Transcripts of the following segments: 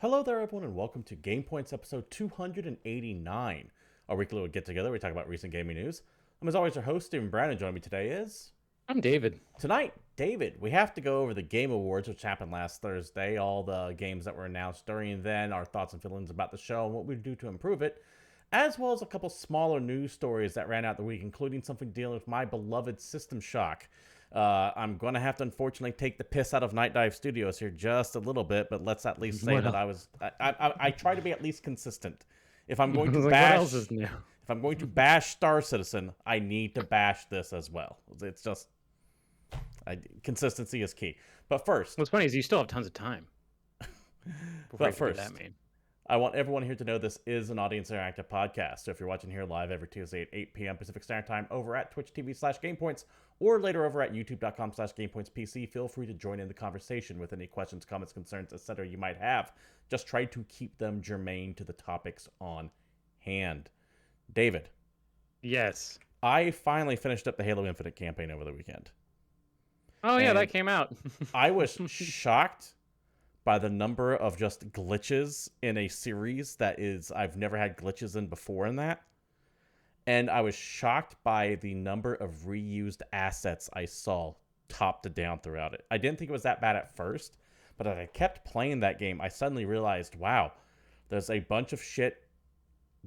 Hello there, everyone, and welcome to GamePoints episode 289, our weekly little get-together. We talk about recent gaming news. I'm, as always, your host, Stephen Brown, and joining me today is... I'm David. Tonight, David, we have to go over the Game Awards, which happened last Thursday, all the games that were announced during then, our thoughts and feelings about the show, and what we do to improve it, as well as a couple smaller news stories that ran out the week, including something dealing with my beloved System Shock. I'm going to have to unfortunately take the piss out of Night Dive Studios here just a little bit, but let's at least say that I try to be at least consistent. If I'm going to What bash, else is new? if I'm going to bash Star Citizen, I need to bash this as well. It's just consistency is key. But first, What's funny is you still have tons of time. But first, I want everyone here to know this is an audience interactive podcast. So if you're watching here live every Tuesday at 8 p.m. Pacific Standard Time over at Twitch TV/GamePoints or later over at YouTube.com/GamePointsPC, feel free to join in the conversation with any questions, comments, concerns, etc. you might have. Just try to keep them germane to the topics on hand. David. Yes. I finally finished up the Halo Infinite campaign over the weekend. Oh, yeah, that came out. I was shocked by the number of just glitches in a series that is, I've never had glitches in before in that. And I was shocked by the number of reused assets I saw top to down throughout it. I didn't think it was that bad at first, but as I kept playing that game, I suddenly realized, wow, there's a bunch of shit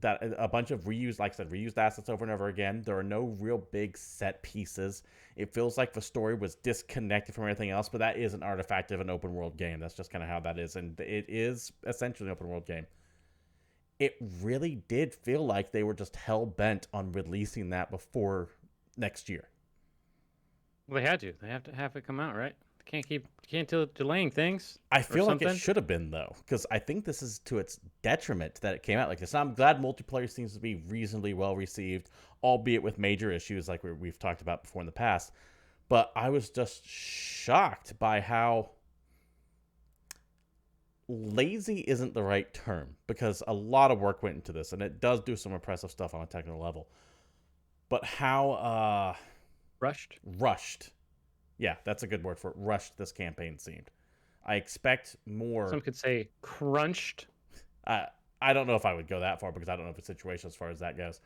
a bunch of reused, like I said, reused assets over and over again. There are no real big set pieces. It feels like the story was disconnected from everything else, but that is an artifact of an open world game. That's just kind of how that is, and it is essentially an open world game. It really did feel like they were just hell-bent on releasing that before next year. Well, they had to. They have to have it come out, right? They can't keep delaying things. I feel like it should have been, though, because I think this is to its detriment that it came out like this. I'm glad multiplayer seems to be reasonably well received, albeit with major issues like we've talked about before in the past. But I was just shocked by how lazy isn't the right term, because a lot of work went into this, and it does do some impressive stuff on a technical level. But how rushed. Yeah, that's a good word for it. Rushed this campaign seemed. I expect more. Some could say crunched. I don't know if I would go that far because I don't know the situation as far as that goes.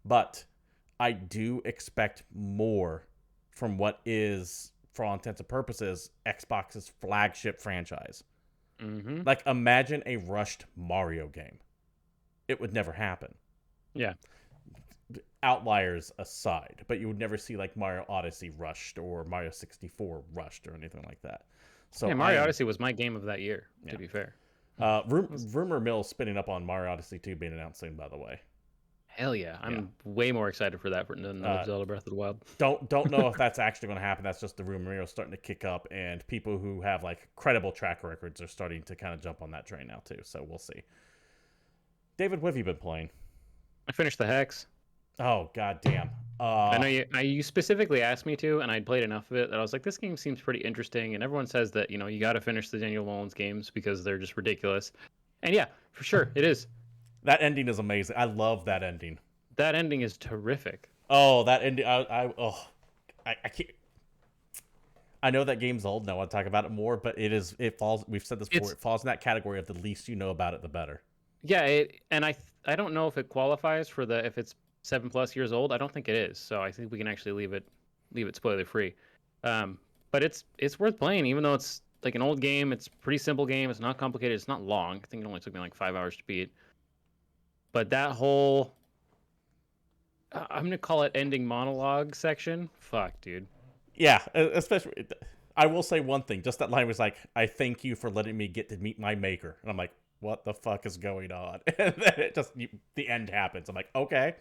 But I do expect more from what is, for all intents and purposes, Xbox's flagship franchise. Mm-hmm. Like, imagine a rushed Mario game. It would never happen. Yeah. Outliers aside, but you would never see like Mario Odyssey rushed or Mario 64 rushed or anything like that. So yeah, Mario Odyssey was my game of that year, to be fair. Rumor mill spinning up on Mario Odyssey 2 being announced soon, by the way. Hell yeah. I'm way more excited for that than Zelda Breath of the Wild. Don't know if that's actually going to happen. That's just the rumor mill starting to kick up, and people who have like credible track records are starting to kind of jump on that train now too, so we'll see. David, what have you been playing? I finished the Hex. Oh, goddamn. I know you specifically asked me to, and I'd played enough of it that I was like, this game seems pretty interesting. And everyone says that, you got to finish the Daniel Mullins games because they're just ridiculous. And yeah, for sure, it is. That ending is amazing. I love that ending. That ending is terrific. Oh, that ending. I can't. I know that game's old, and I want to talk about it more, but it falls, we've said this before, it falls in that category of the least you know about it, the better. Yeah, and I don't know if it qualifies for if it's 7+ years old. I don't think it is, so I think we can actually leave it spoiler free. But it's worth playing, even though it's like an old game. It's a pretty simple game. It's not complicated. It's not long. I think it only took me like 5 hours to beat. But that whole, I'm gonna call it ending monologue section. Fuck, dude. Yeah, especially. I will say one thing. Just that line was like, "I thank you for letting me get to meet my maker," and I'm like, "What the fuck is going on?" And then the end happens. I'm like, okay.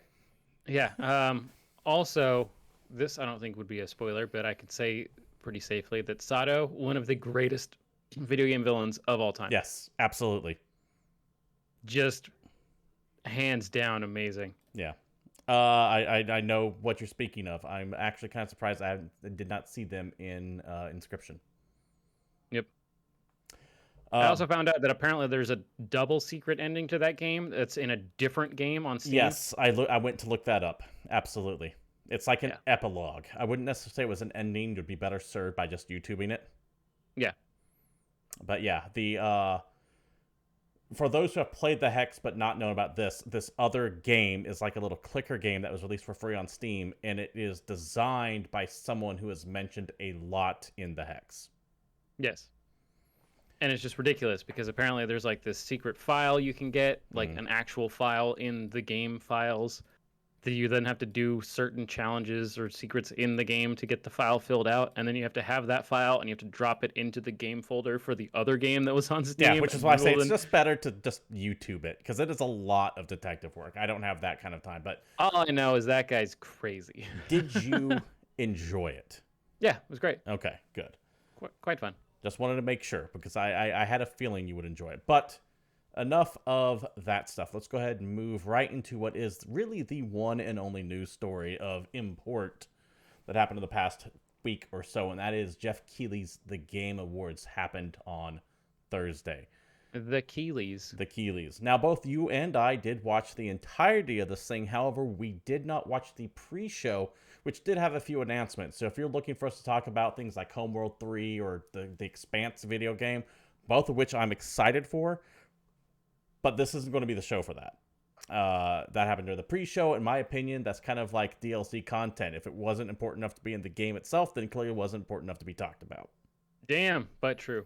Yeah. Also, this I don't think would be a spoiler, but I could say pretty safely that Sato, one of the greatest video game villains of all time. Yes, absolutely. Just hands down amazing. Yeah. I know what you're speaking of. I'm actually kind of surprised I did not see them in Inscription. Yep. I also found out that apparently there's a double secret ending to that game that's in a different game on Steam. Yes, I went to look that up. Absolutely. It's like an epilogue. I wouldn't necessarily say it was an ending. It would be better served by just YouTubing it. Yeah. But yeah, for those who have played the Hex but not known about this other game is like a little clicker game that was released for free on Steam, and it is designed by someone who is mentioned a lot in the Hex. Yes. And it's just ridiculous because apparently there's like this secret file you can get, like an actual file in the game files, that you then have to do certain challenges or secrets in the game to get the file filled out, and then you have to have that file and you have to drop it into the game folder for the other game that was on Steam. Yeah, which is why I say it's just better to just YouTube it, because it is a lot of detective work. I don't have that kind of time, but all I know is that guy's crazy. Did you enjoy it? Yeah, it was great. Okay, good. Quite fun. Just wanted to make sure, because I had a feeling you would enjoy it. But enough of that stuff. Let's go ahead and move right into what is really the one and only news story of import that happened in the past week or so, and that is Jeff Keighley's The Game Awards happened on Thursday. The Keighley's. The Keighley's. Now, both you and I did watch the entirety of this thing. However, we did not watch the pre-show, which did have a few announcements. So if you're looking for us to talk about things like Homeworld 3 or the Expanse video game, both of which I'm excited for, but this isn't going to be the show for that. That happened during the pre-show. In my opinion, that's kind of like DLC content. If it wasn't important enough to be in the game itself, then clearly it wasn't important enough to be talked about. Damn, but true.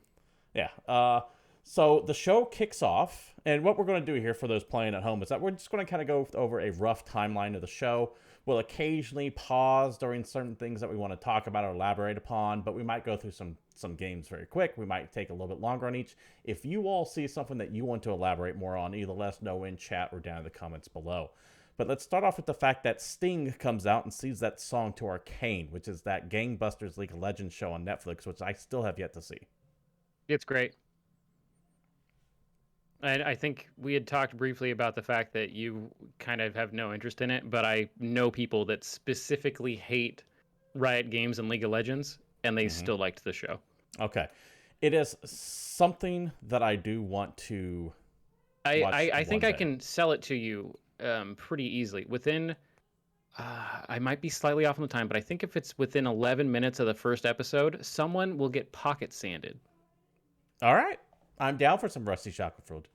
Yeah. So the show kicks off, and what we're going to do here for those playing at home is that we're just going to kind of go over a rough timeline of the show. We'll occasionally pause during certain things that we want to talk about or elaborate upon, but we might go through some games very quick. We might take a little bit longer on each. If you all see something that you want to elaborate more on, either let us know in chat or down in the comments below. But let's start off with the fact that Sting comes out and sees that song to Arcane, which is that Gangbusters League of Legends show on Netflix, which I still have yet to see. It's great. And I think we had talked briefly about the fact that you kind of have no interest in it, but I know people that specifically hate Riot Games and League of Legends, and they still liked the show. Okay. It is something that I do want to watch I think one I day. can sell it to you pretty easily. Within, I might be slightly off on the time, but I think if it's within 11 minutes of the first episode, someone will get pocket sanded. All right. I'm down for some Rusty Shackelford.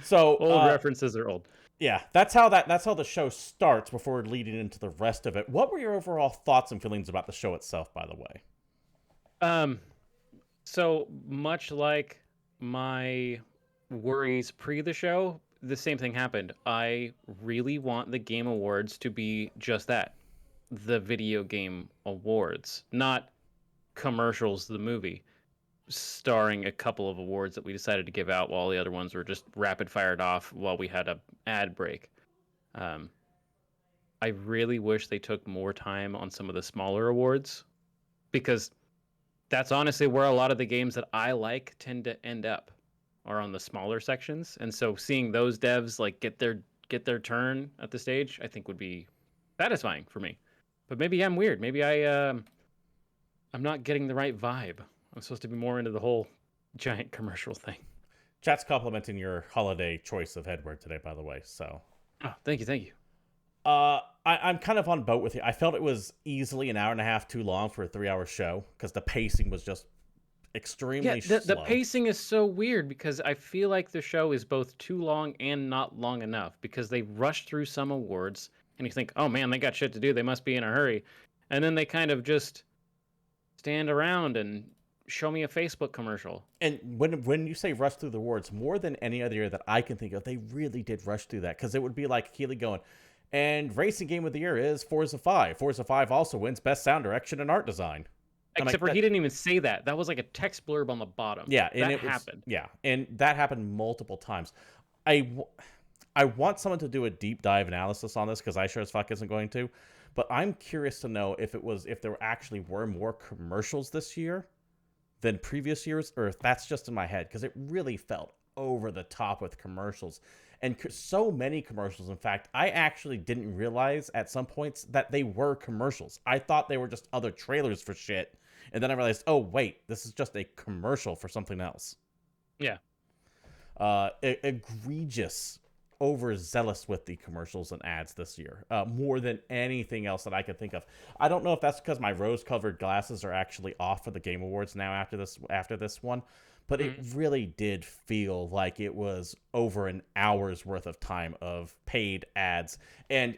So Old references are old. Yeah, that's how the show starts before leading into the rest of it. What were your overall thoughts and feelings about the show itself, by the way? So much like my worries pre the show, the same thing happened. I really want the Game Awards to be just that. The video game awards, not commercials, the movie, starring a couple of awards that we decided to give out while the other ones were just rapid fired off while we had a ad break. I really wish they took more time on some of the smaller awards, because that's honestly where a lot of the games that I like tend to end up, are on the smaller sections. And so seeing those devs like get their turn at the stage, I think would be satisfying for me. But maybe I'm weird. Maybe I'm not getting the right vibe. I'm supposed to be more into the whole giant commercial thing. Chat's complimenting your holiday choice of headword today, by the way. So, oh, thank you. I'm kind of on boat with you. I felt it was easily an hour and a half too long for a 3-hour show, because the pacing was just extremely slow. The pacing is so weird, because I feel like the show is both too long and not long enough, because they rush through some awards and you think, oh man, they got shit to do, they must be in a hurry. And then they kind of just stand around and show me a Facebook commercial. And when you say rush through the awards, more than any other year that I can think of, they really did rush through that, because it would be like Keighley going, and racing game of the year is Forza 5. Forza 5 also wins best sound direction and art design. Except for he didn't even say that. That was like a text blurb on the bottom. Yeah, and that happened. Yeah, and that happened multiple times. I want someone to do a deep dive analysis on this, because I sure as fuck isn't going to. But I'm curious to know if there actually were more commercials this year than previous years, or if that's just in my head, because it really felt over the top with commercials. And so many commercials. In fact, I actually didn't realize at some points that they were commercials. I thought they were just other trailers for shit. And then I realized, oh, wait, this is just a commercial for something else. Yeah. Egregious, overzealous with the commercials and ads this year. More than anything else that I could think of. I don't know if that's because my rose-colored glasses are actually off for the Game Awards now after this one. but it really did feel like it was over an hour's worth of time of paid ads. And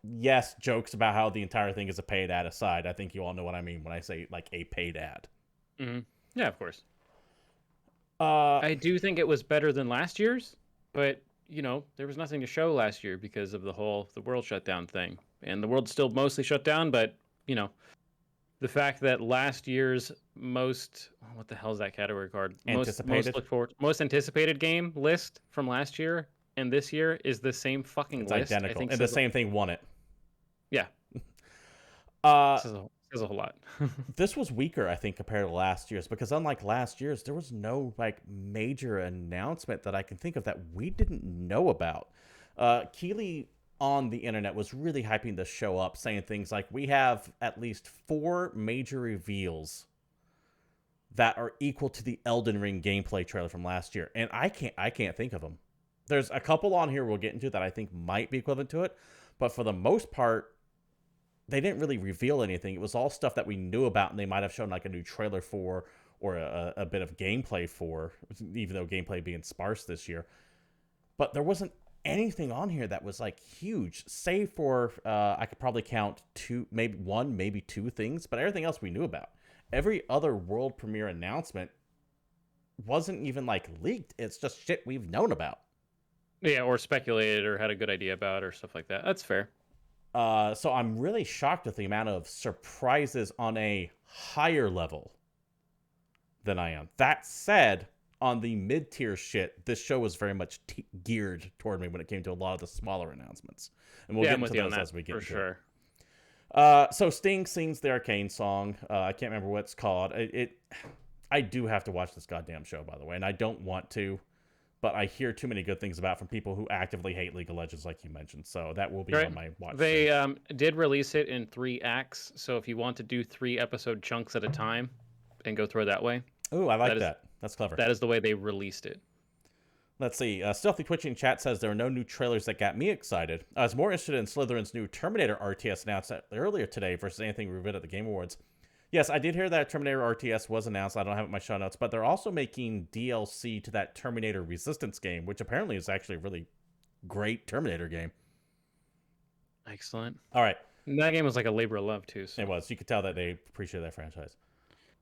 yes, jokes about how the entire thing is a paid ad aside, I think you all know what I mean when I say like a paid ad. Yeah, of course. I do think it was better than last year's, but there was nothing to show last year because of the world shutdown thing, and the world's still mostly shut down. But the fact that last year's what the hell is that category card? Most anticipated game list from last year and this year is the same fucking it's list. identical, and the same thing won it. Yeah. Says a whole lot. This was weaker, I think, compared to last year's, because unlike last year's, there was no like major announcement that I can think of that we didn't know about. Keeley on the internet was really hyping the show up, saying things like, we have at least 4 major reveals that are equal to the Elden Ring gameplay trailer from last year, and I can't think of them. There's a couple on here we'll get into that I think might be equivalent to it, but for the most part, they didn't really reveal anything. It was all stuff that we knew about, and they might have shown like a new trailer for, or a bit of gameplay for, even though gameplay being sparse this year. But there wasn't anything on here that was like huge, save for I could probably count 2, maybe 1, maybe 2 things, but everything else we knew about. Every other world premiere announcement wasn't even like leaked. It's just shit we've known about. Yeah, or speculated or had a good idea about or stuff like that. That's fair. So I'm really shocked at the amount of surprises on a higher level than I am. That said, on the mid-tier shit, this show was very much geared toward me when it came to a lot of the smaller announcements. And we'll get into those as we get into sure. it. So Sting sings the Arcane song. I can't remember what it's called. I do have to watch this goddamn show, by the way, and I don't want to. But I hear too many good things about from people who actively hate League of Legends, like you mentioned. So that will be on my watch. They did release it in 3 acts. So if you want to do 3 episode chunks at a time and go through it that way. Ooh, I like that. That's clever. That is the way they released it. Let's see. Stealthy Twitching chat says there are no new trailers that got me excited. I was more interested in Slytherin's new Terminator RTS announced earlier today versus anything we read at the Game Awards. Yes, I did hear that Terminator RTS was announced. I don't have it in my show notes, but they're also making DLC to that Terminator Resistance game, which apparently is actually a really great Terminator game. Excellent. All right. And that game was like a labor of love too. So. It was. You could tell that they appreciate that franchise.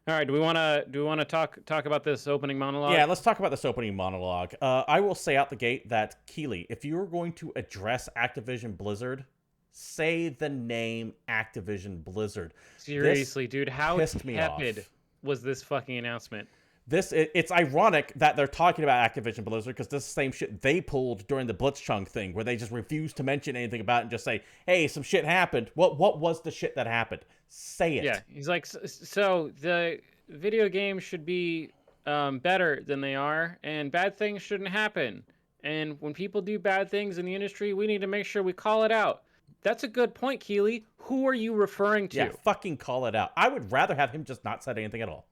All right. Do we want to talk about this opening monologue? Yeah, let's talk about this opening monologue. I will say out the gate that Keeley, if you were going to address Activision Blizzard, say the name Activision Blizzard. Seriously, dude, how tepid was this fucking announcement? It's ironic that they're talking about Activision Blizzard because this is the same shit they pulled during the Blitzchung thing, where they just refused to mention anything about it and just say, "Hey, some shit happened." What was the shit that happened? Say it. Yeah, he's like, so the video games should be better than they are, and bad things shouldn't happen. And when people do bad things in the industry, we need to make sure we call it out. That's a good point, Keeley. Who are you referring to? Yeah, fucking call it out. I would rather have him just not said anything at all.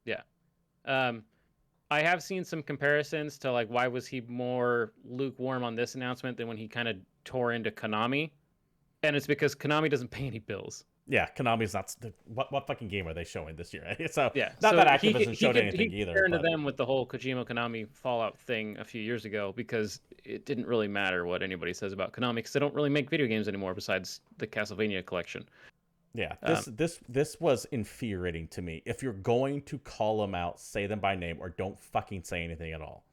Yeah. I have seen some comparisons to like why was he more lukewarm on this announcement than when he kind of tore into Konami, and it's because Konami doesn't pay any bills. Yeah, Konami's not. What fucking game are they showing this year? So yeah, not that Activision showed anything either. He turned to them with the whole Kojima Konami Fallout thing a few years ago because it didn't really matter what anybody says about Konami because they don't really make video games anymore besides the Castlevania collection. Yeah, this was infuriating to me. If you're going to call them out, say them by name, or don't fucking say anything at all.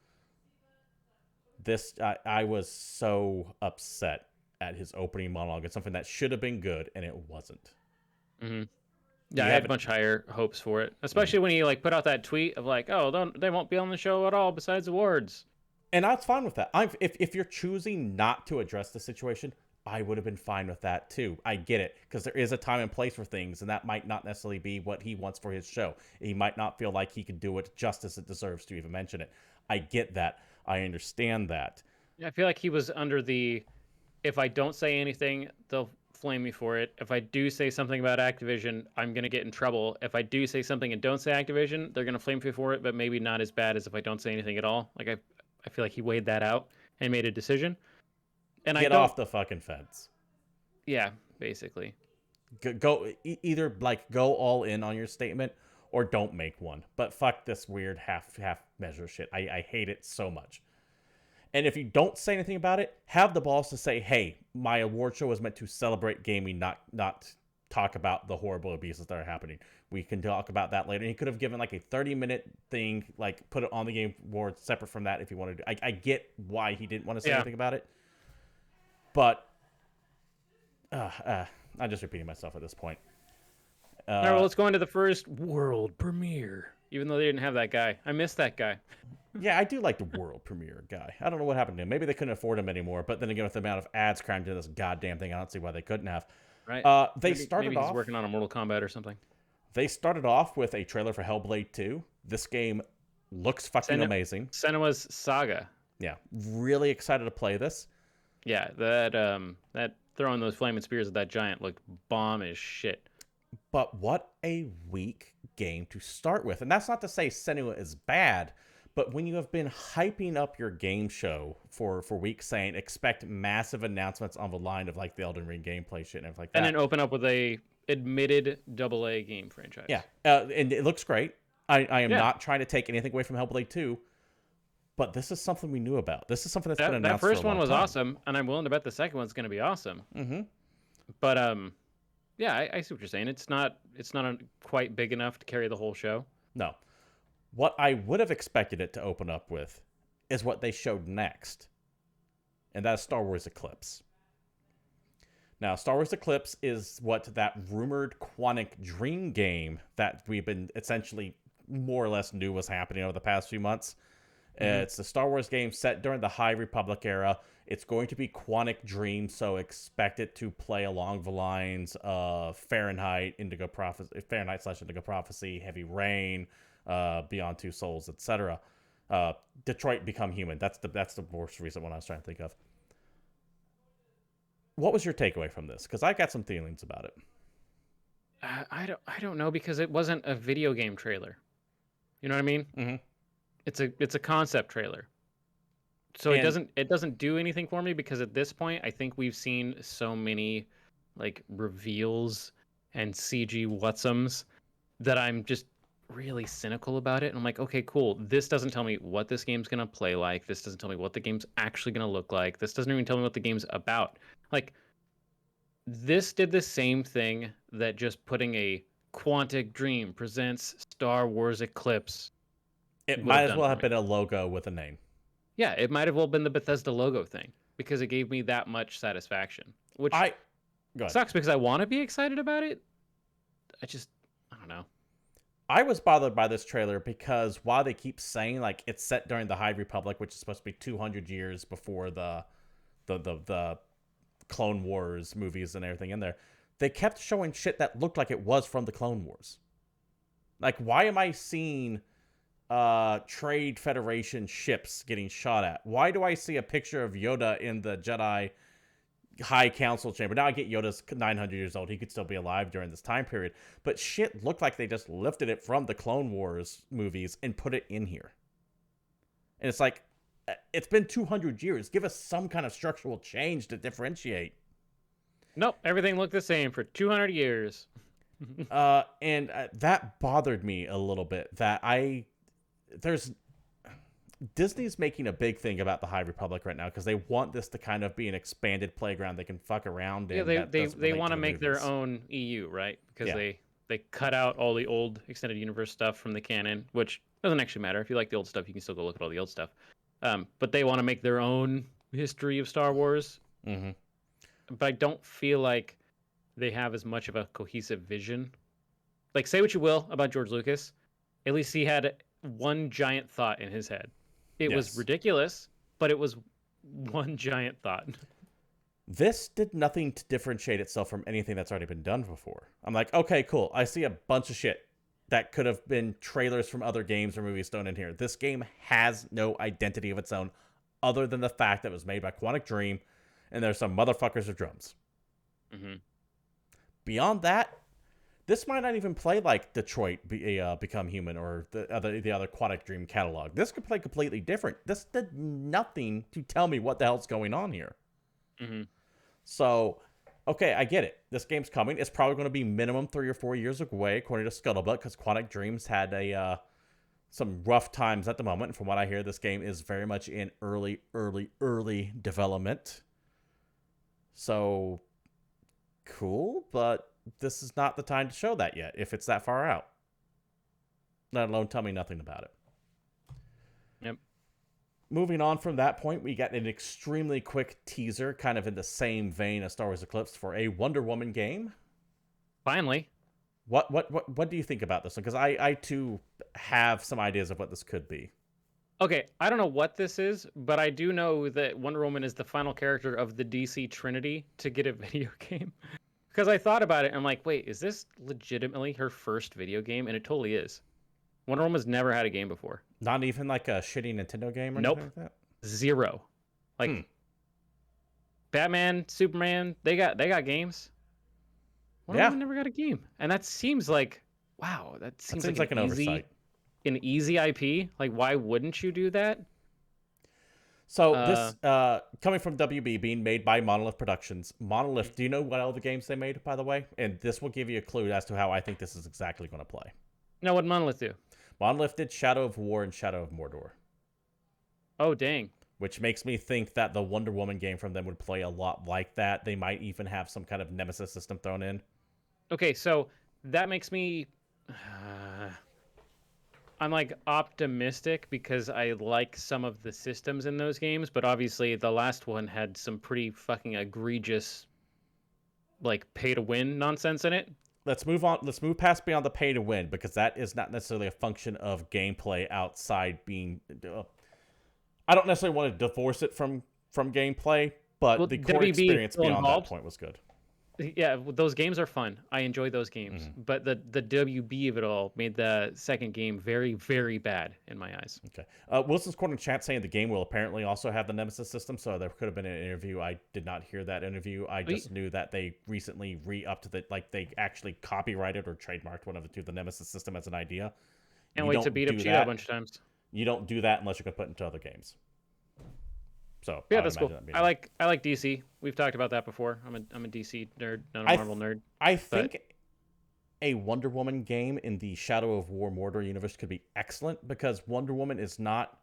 I was so upset at his opening monologue. It's something that should have been good, and it wasn't. Mm-hmm. Yeah, I had much higher hopes for it, especially when he like put out that tweet of like, "Oh, they won't be on the show at all besides awards." And I was fine with that. If you're choosing not to address the situation, I would have been fine with that too. I get it, because there is a time and place for things, and that might not necessarily be what he wants for his show. He might not feel like he could do it justice it deserves to even mention it. I get that. I understand that. Yeah, I feel like he was under the, if I don't say anything, they'll flame me for it. If I do say something about Activision, I'm going to get in trouble. If I do say something and don't say Activision, they're going to flame me for it, but maybe not as bad as if I don't say anything at all. Like I feel like he weighed that out and made a decision. And get off the fucking fence. Yeah, basically. Either like go all in on your statement, or don't make one. But fuck this weird half measure shit. I hate it so much. And if you don't say anything about it, have the balls to say, hey, my award show was meant to celebrate gaming, not talk about the horrible abuses that are happening. We can talk about that later. He could have given like a 30-minute thing, like put it on the Game Awards separate from that if he wanted to. I get why he didn't want to say anything about it. But I'm just repeating myself at this point. All right, well, let's go into the first world premiere. Even though they didn't have that guy. I miss that guy. Yeah, I do like the world premiere guy. I don't know what happened to him. Maybe they couldn't afford him anymore. But then again, with the amount of ads crammed into this goddamn thing, I don't see why they couldn't have. Right. Maybe he's working on a Mortal Kombat or something. They started off with a trailer for Hellblade 2. This game looks fucking amazing. Senua's Saga. Yeah, really excited to play this. Yeah, that throwing those flaming spears at that giant looked bomb as shit. But what a weak game to start with. And that's not to say Senua is bad, but when you have been hyping up your game show for weeks saying expect massive announcements on the line of like the Elden Ring gameplay shit and everything like that. And then open up with a admitted AA game franchise. Yeah, and it looks great. I am not trying to take anything away from Hellblade 2, but this is something we knew about. This is something that's been announced for a long time. That first one was awesome, and I'm willing to bet the second one's going to be awesome. Mm-hmm. But yeah, I see what you're saying. It's not quite big enough to carry the whole show. No. What I would have expected it to open up with is what they showed next, and that's Star Wars Eclipse. Now, Star Wars Eclipse is what that rumored Quantic Dream game that we've been essentially more or less knew was happening over the past few months. Mm-hmm. It's a Star Wars game set during the High Republic era. It's going to be Quantic Dream, so expect it to play along the lines of Fahrenheit, Indigo Prophecy, Fahrenheit/Indigo Prophecy, Heavy Rain, Beyond Two Souls, etc. Detroit Become Human. That's the most recent one I was trying to think of. What was your takeaway from this? Because I got some feelings about it. I don't know, because it wasn't a video game trailer. You know what I mean? Mm-hmm. It's a concept trailer. So it doesn't do anything for me, because at this point I think we've seen so many like reveals and CG whatsums that I'm just really cynical about it. And I'm like, okay, cool. This doesn't tell me what this game's gonna play like. This doesn't tell me what the game's actually gonna look like. This doesn't even tell me what the game's about. Like, this did the same thing that just putting a Quantic Dream presents Star Wars Eclipse. It might as well have been a logo with a name. Yeah, it might have well been the Bethesda logo thing, because it gave me that much satisfaction. Which sucks, because I want to be excited about it. I don't know. I was bothered by this trailer because while they keep saying like it's set during the High Republic, which is supposed to be 200 years before the Clone Wars movies and everything in there, they kept showing shit that looked like it was from the Clone Wars. Like, why am I seeing Trade Federation ships getting shot at? Why do I see a picture of Yoda in the Jedi High Council chamber? Now I get Yoda's 900 years old. He could still be alive during this time period. But shit looked like they just lifted it from the Clone Wars movies and put it in here. And it's like, it's been 200 years. Give us some kind of structural change to differentiate. Nope, everything looked the same for 200 years. And that bothered me a little bit. Disney's making a big thing about the High Republic right now because they want this to kind of be an expanded playground they can fuck around in. Yeah, they want to make their own EU, right? Because they cut out all the old extended universe stuff from the canon, which doesn't actually matter. If you like the old stuff, you can still go look at all the old stuff. But they want to make their own history of Star Wars. Mm-hmm. But I don't feel like they have as much of a cohesive vision. Like, say what you will about George Lucas, at least he had one giant thought in his head. It was ridiculous, but it was one giant thought. This did nothing to differentiate itself from anything that's already been done before. I'm like, okay, cool. I see a bunch of shit that could have been trailers from other games or movies thrown in here. This game has no identity of its own other than the fact that it was made by Quantic Dream and there's some motherfuckers with drums. Mm-hmm. Beyond that, this might not even play like Detroit Become Human or the other Quantic Dream catalog. This could play completely different. This did nothing to tell me what the hell's going on here. Mm-hmm. So, Okay, I get it. This game's coming. It's probably going to be minimum 3 or 4 years away, according to Scuttlebutt, because Quantic Dreams had some rough times at the moment. And from what I hear, this game is very much in early development. So, cool, but this is not the time to show that yet, if it's that far out. Let alone tell me nothing about it. Yep. Moving on from that point, we got an extremely quick teaser, kind of in the same vein as Star Wars Eclipse, for a Wonder Woman game. Finally. What do you think about this one? Because I too have some ideas of what this could be. Okay, I don't know what this is, but I do know that Wonder Woman is the final character of the DC Trinity to get a video game. Because I thought about it, and I'm like, wait, is this legitimately her first video game? And it totally is. Wonder Woman's never had a game before. Not even like a shitty Nintendo game or anything like that? Zero. Like Batman, Superman, they got games. Wonder Woman never got a game. And that seems like, wow, that seems like an oversight. An easy IP. Like, why wouldn't you do that? So this coming from WB, being made by Monolith Productions. Monolith, do you know what all the games they made, by the way? And this will give you a clue as to how I think this is exactly going to play. No, what did Monolith do? Monolith did Shadow of War and Shadow of Mordor. Oh, dang. Which makes me think that the Wonder Woman game from them would play a lot like that. They might even have some kind of nemesis system thrown in. Okay, so that makes me... I'm like optimistic because I like some of the systems in those games, but obviously the last one had some pretty fucking egregious like pay to win nonsense in it. Let's move on. Let's move past beyond the pay to win, because that is not necessarily a function of gameplay outside being I don't necessarily want to divorce it from gameplay, but the core experience beyond that point was good. Yeah, those games are fun. I enjoy those games. But the WB of it all made the second game very, very bad in my eyes. Okay. Wilson's Corner chat saying the game will apparently also have the Nemesis system, so there could have been an interview. I did not hear that interview. I just knew that they recently re-upped they actually copyrighted or trademarked one of the two, the Nemesis system, as an idea. Can't wait to beat up Cheetah a bunch of times. You don't do that unless you can put it into other games. So yeah, that's cool. I like DC. We've talked about that before. I'm a DC nerd, not a Marvel nerd. I think a Wonder Woman game in the Shadow of War Mordor universe could be excellent, because Wonder Woman is not...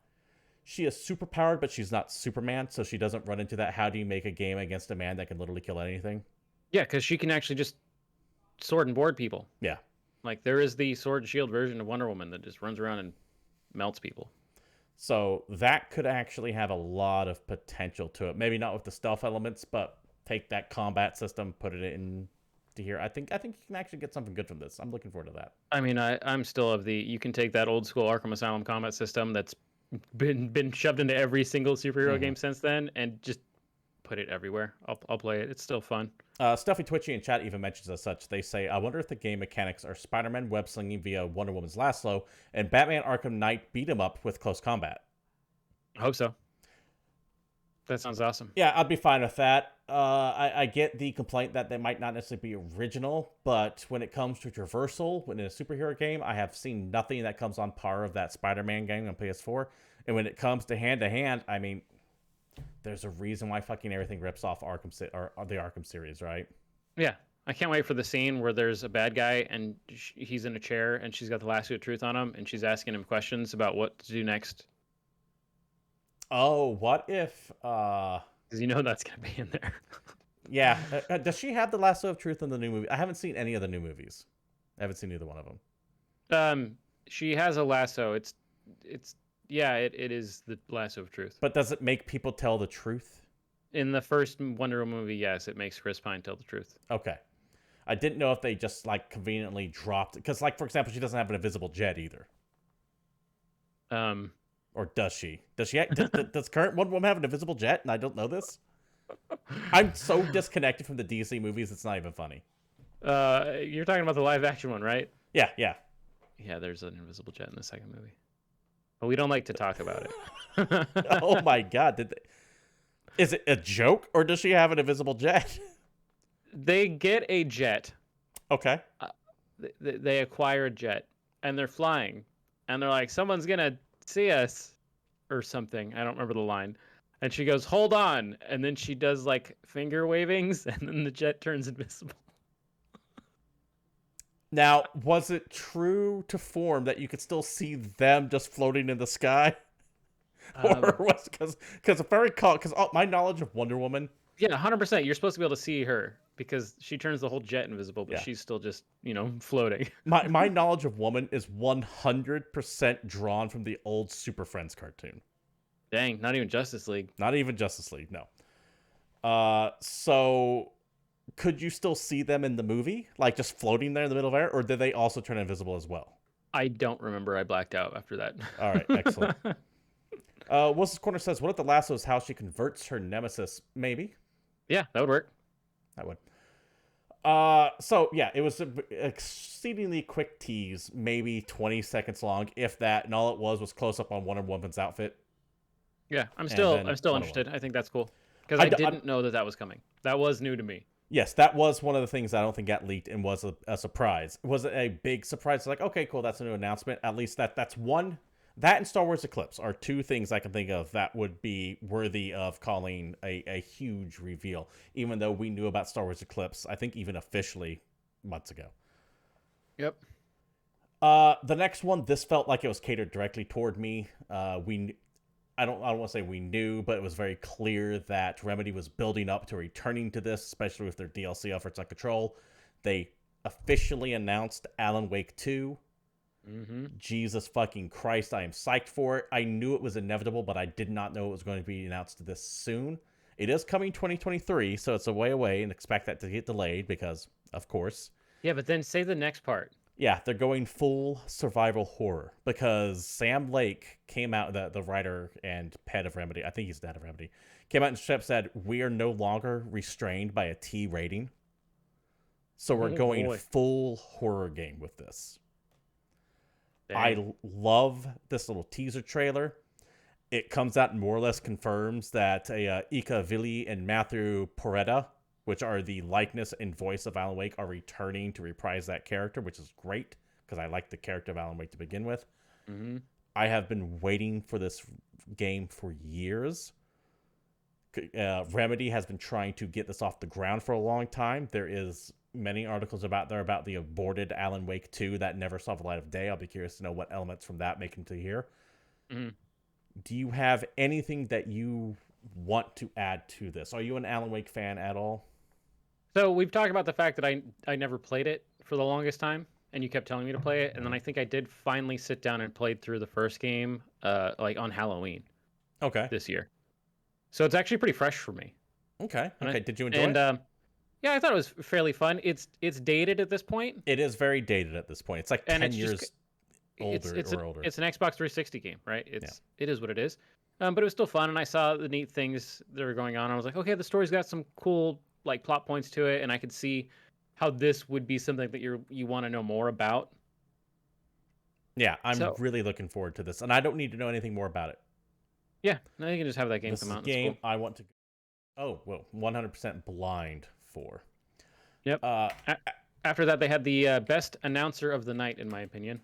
She is superpowered, but she's not Superman, so she doesn't run into that how do you make a game against a man that can literally kill anything. Yeah, because she can actually just sword and board people. Yeah. Like, there is the sword and shield version of Wonder Woman that just runs around and melts people. So that could actually have a lot of potential to it. Maybe not with the stealth elements, but take that combat system, put it in to here. I think you can actually get something good from this. I'm looking forward to that. I mean, I'm still of the, you can take that old school Arkham Asylum combat system that's been shoved into every single superhero game since then, and just put it everywhere. I'll play it. It's still fun. Stuffy Twitchy in chat even mentions as such. They say, I wonder if the game mechanics are Spider-Man web slinging via Wonder Woman's lasso and Batman Arkham Knight beat 'em up with close combat. I hope so. That sounds awesome. Yeah, I'd be fine with that. I get the complaint that they might not necessarily be original, but when it comes to traversal, when in a superhero game, I have seen nothing that comes on par of that Spider-Man game on PS4. And when it comes to hand, I mean, there's a reason why fucking everything rips off Arkham or the Arkham series, right? Yeah. I can't wait for the scene where there's a bad guy and he's in a chair and she's got the lasso of truth on him and she's asking him questions about what to do next. Oh, what if... Because you know that's going to be in there. Yeah. Does she have the lasso of truth in the new movie? I haven't seen any of the new movies. I haven't seen either one of them. She has a lasso. It is the lasso of truth. But does it make people tell the truth? In the first Wonder Woman movie, yes, it makes Chris Pine tell the truth. Okay. I didn't know if they just, like, conveniently dropped... Because, like, for example, she doesn't have an invisible jet either. Or does she? Does current Wonder Woman have an invisible jet and I don't know this? I'm so disconnected from the DC movies, it's not even funny. You're talking about the live action one, right? Yeah. Yeah, there's an invisible jet in the second movie. But we don't like to talk about it. Oh my god. Is it a joke or does she have an invisible jet? They get a jet. Okay. They acquire a jet and they're flying. And they're like, someone's going to see us or something. I don't remember the line. And she goes, "Hold on," and then she does like finger wavings, and then the jet turns invisible. Now, was it true to form that you could still see them just floating in the sky? Or was because if I recall, because my knowledge of Wonder Woman, yeah, 100%. You're supposed to be able to see her because she turns the whole jet invisible, but Yeah. she's still just floating. my knowledge of Woman is 100% drawn from the old Super Friends cartoon. Dang, not even Justice League. Not even Justice League, no. So could you still see them in the movie, like just floating there in the middle of air, or did they also turn invisible as well? I don't remember. I blacked out after that. All right, excellent. Wilson's Corner says, "What if the lasso is how she converts her nemesis?" Maybe. Yeah, that would work. That would. So yeah, it was an exceedingly quick tease, maybe 20 seconds long, if that, and all it was close up on Wonder Woman's outfit. Yeah, I'm still interested. I think that's cool because I didn't know that was coming. That was new to me. Yes, that was one of the things I don't think got leaked and was a surprise. It wasn't a big surprise. Like, okay, cool, that's a new announcement. At least that's one. That and Star Wars Eclipse are two things I can think of that would be worthy of calling a huge reveal, even though we knew about Star Wars Eclipse, I think even officially months ago. Yep. The next one, this felt like it was catered directly toward me. I don't want to say we knew, but it was very clear that Remedy was building up to returning to this, especially with their DLC efforts on Control. They officially announced Alan Wake 2. Mm-hmm. Jesus fucking Christ, I am psyched for it. I knew it was inevitable, but I did not know it was going to be announced this soon. It is coming 2023, so it's a way away, and expect that to get delayed because, of course. Yeah, but then say the next part. Yeah, they're going full survival horror because Sam Lake came out, the writer and head of Remedy, I think he's the head of Remedy, came out and said, "We are no longer restrained by a T rating. So we're going full horror game with this." Dang. I love this little teaser trailer. It comes out and more or less confirms that Ika Villi and Matthew Porretta, which are the likeness and voice of Alan Wake, are returning to reprise that character, which is great because I like the character of Alan Wake to begin with. Mm-hmm. I have been waiting for this game for years. Remedy has been trying to get this off the ground for a long time. There is many articles about the aborted Alan Wake 2 that never saw the light of day. I'll be curious to know what elements from that make into here. Mm-hmm. Do you have anything that you want to add to this? Are you an Alan Wake fan at all? So we've talked about the fact that I never played it for the longest time, and you kept telling me to play it, and then I think I did finally sit down and played through the first game, like on Halloween. Okay. This year. So it's actually pretty fresh for me. Okay. Did you enjoy it? Yeah, I thought it was fairly fun. It's dated at this point. It is very dated at this point. It's like 10 years older. It's an Xbox 360 game, right? It is what it is. But it was still fun, and I saw the neat things that were going on. I was like, okay, the story's got some cool like plot points to it, and I could see how this would be something that you want to know more about. Yeah, I'm really looking forward to this, and I don't need to know anything more about it. Yeah, now you can just have that game come out. This game cool. I want to. 100% blind for. Yep. After that, they had the best announcer of the night, in my opinion.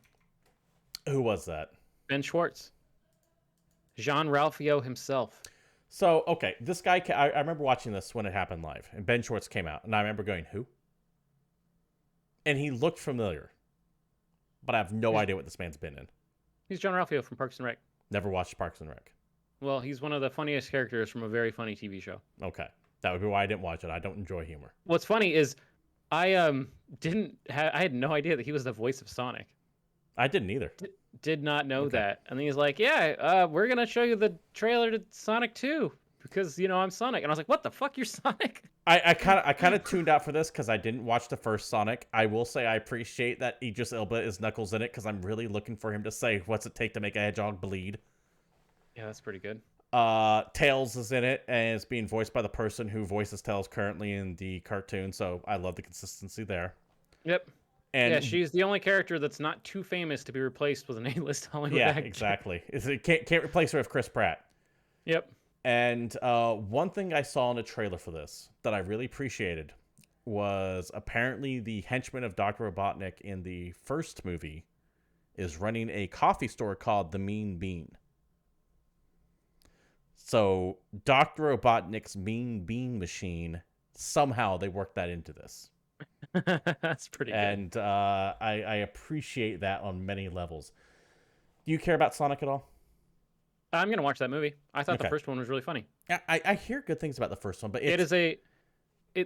Who was that? Ben Schwartz. Jean-Ralphio himself. So, okay, this guy, I remember watching this when it happened live, and Ben Schwartz came out, and I remember going, who? And he looked familiar, but I have no idea what this man's been in. He's Jean-Ralphio from Parks and Rec. Never watched Parks and Rec. Well, he's one of the funniest characters from a very funny TV show. Okay. That would be why I didn't watch it. I don't enjoy humor. What's funny is I had no idea that he was the voice of Sonic. I didn't either. Did not know that. And then he's like, yeah, we're going to show you the trailer to Sonic 2 because, I'm Sonic. And I was like, what the fuck? You're Sonic? I kind of tuned out for this because I didn't watch the first Sonic. I will say I appreciate that Idris Elba is Knuckles in it because I'm really looking for him to say, what's it take to make a hedgehog bleed? Yeah, that's pretty good. Tails is in it and it's being voiced by the person who voices Tails currently in the cartoon. So I love the consistency there. Yep. And yeah, she's the only character that's not too famous to be replaced with an A-list Hollywood actor. Yeah, exactly. It can't replace her with Chris Pratt. Yep. And one thing I saw in a trailer for this that I really appreciated was apparently the henchman of Dr. Robotnik in the first movie is running a coffee store called The Mean Bean. So Dr. Robotnik's mean bean machine, somehow they worked that into this. That's pretty good. And I appreciate that on many levels. Do you care about Sonic at all? I'm gonna watch that movie. I thought the Okay. first one was really funny. I hear good things about the first one, but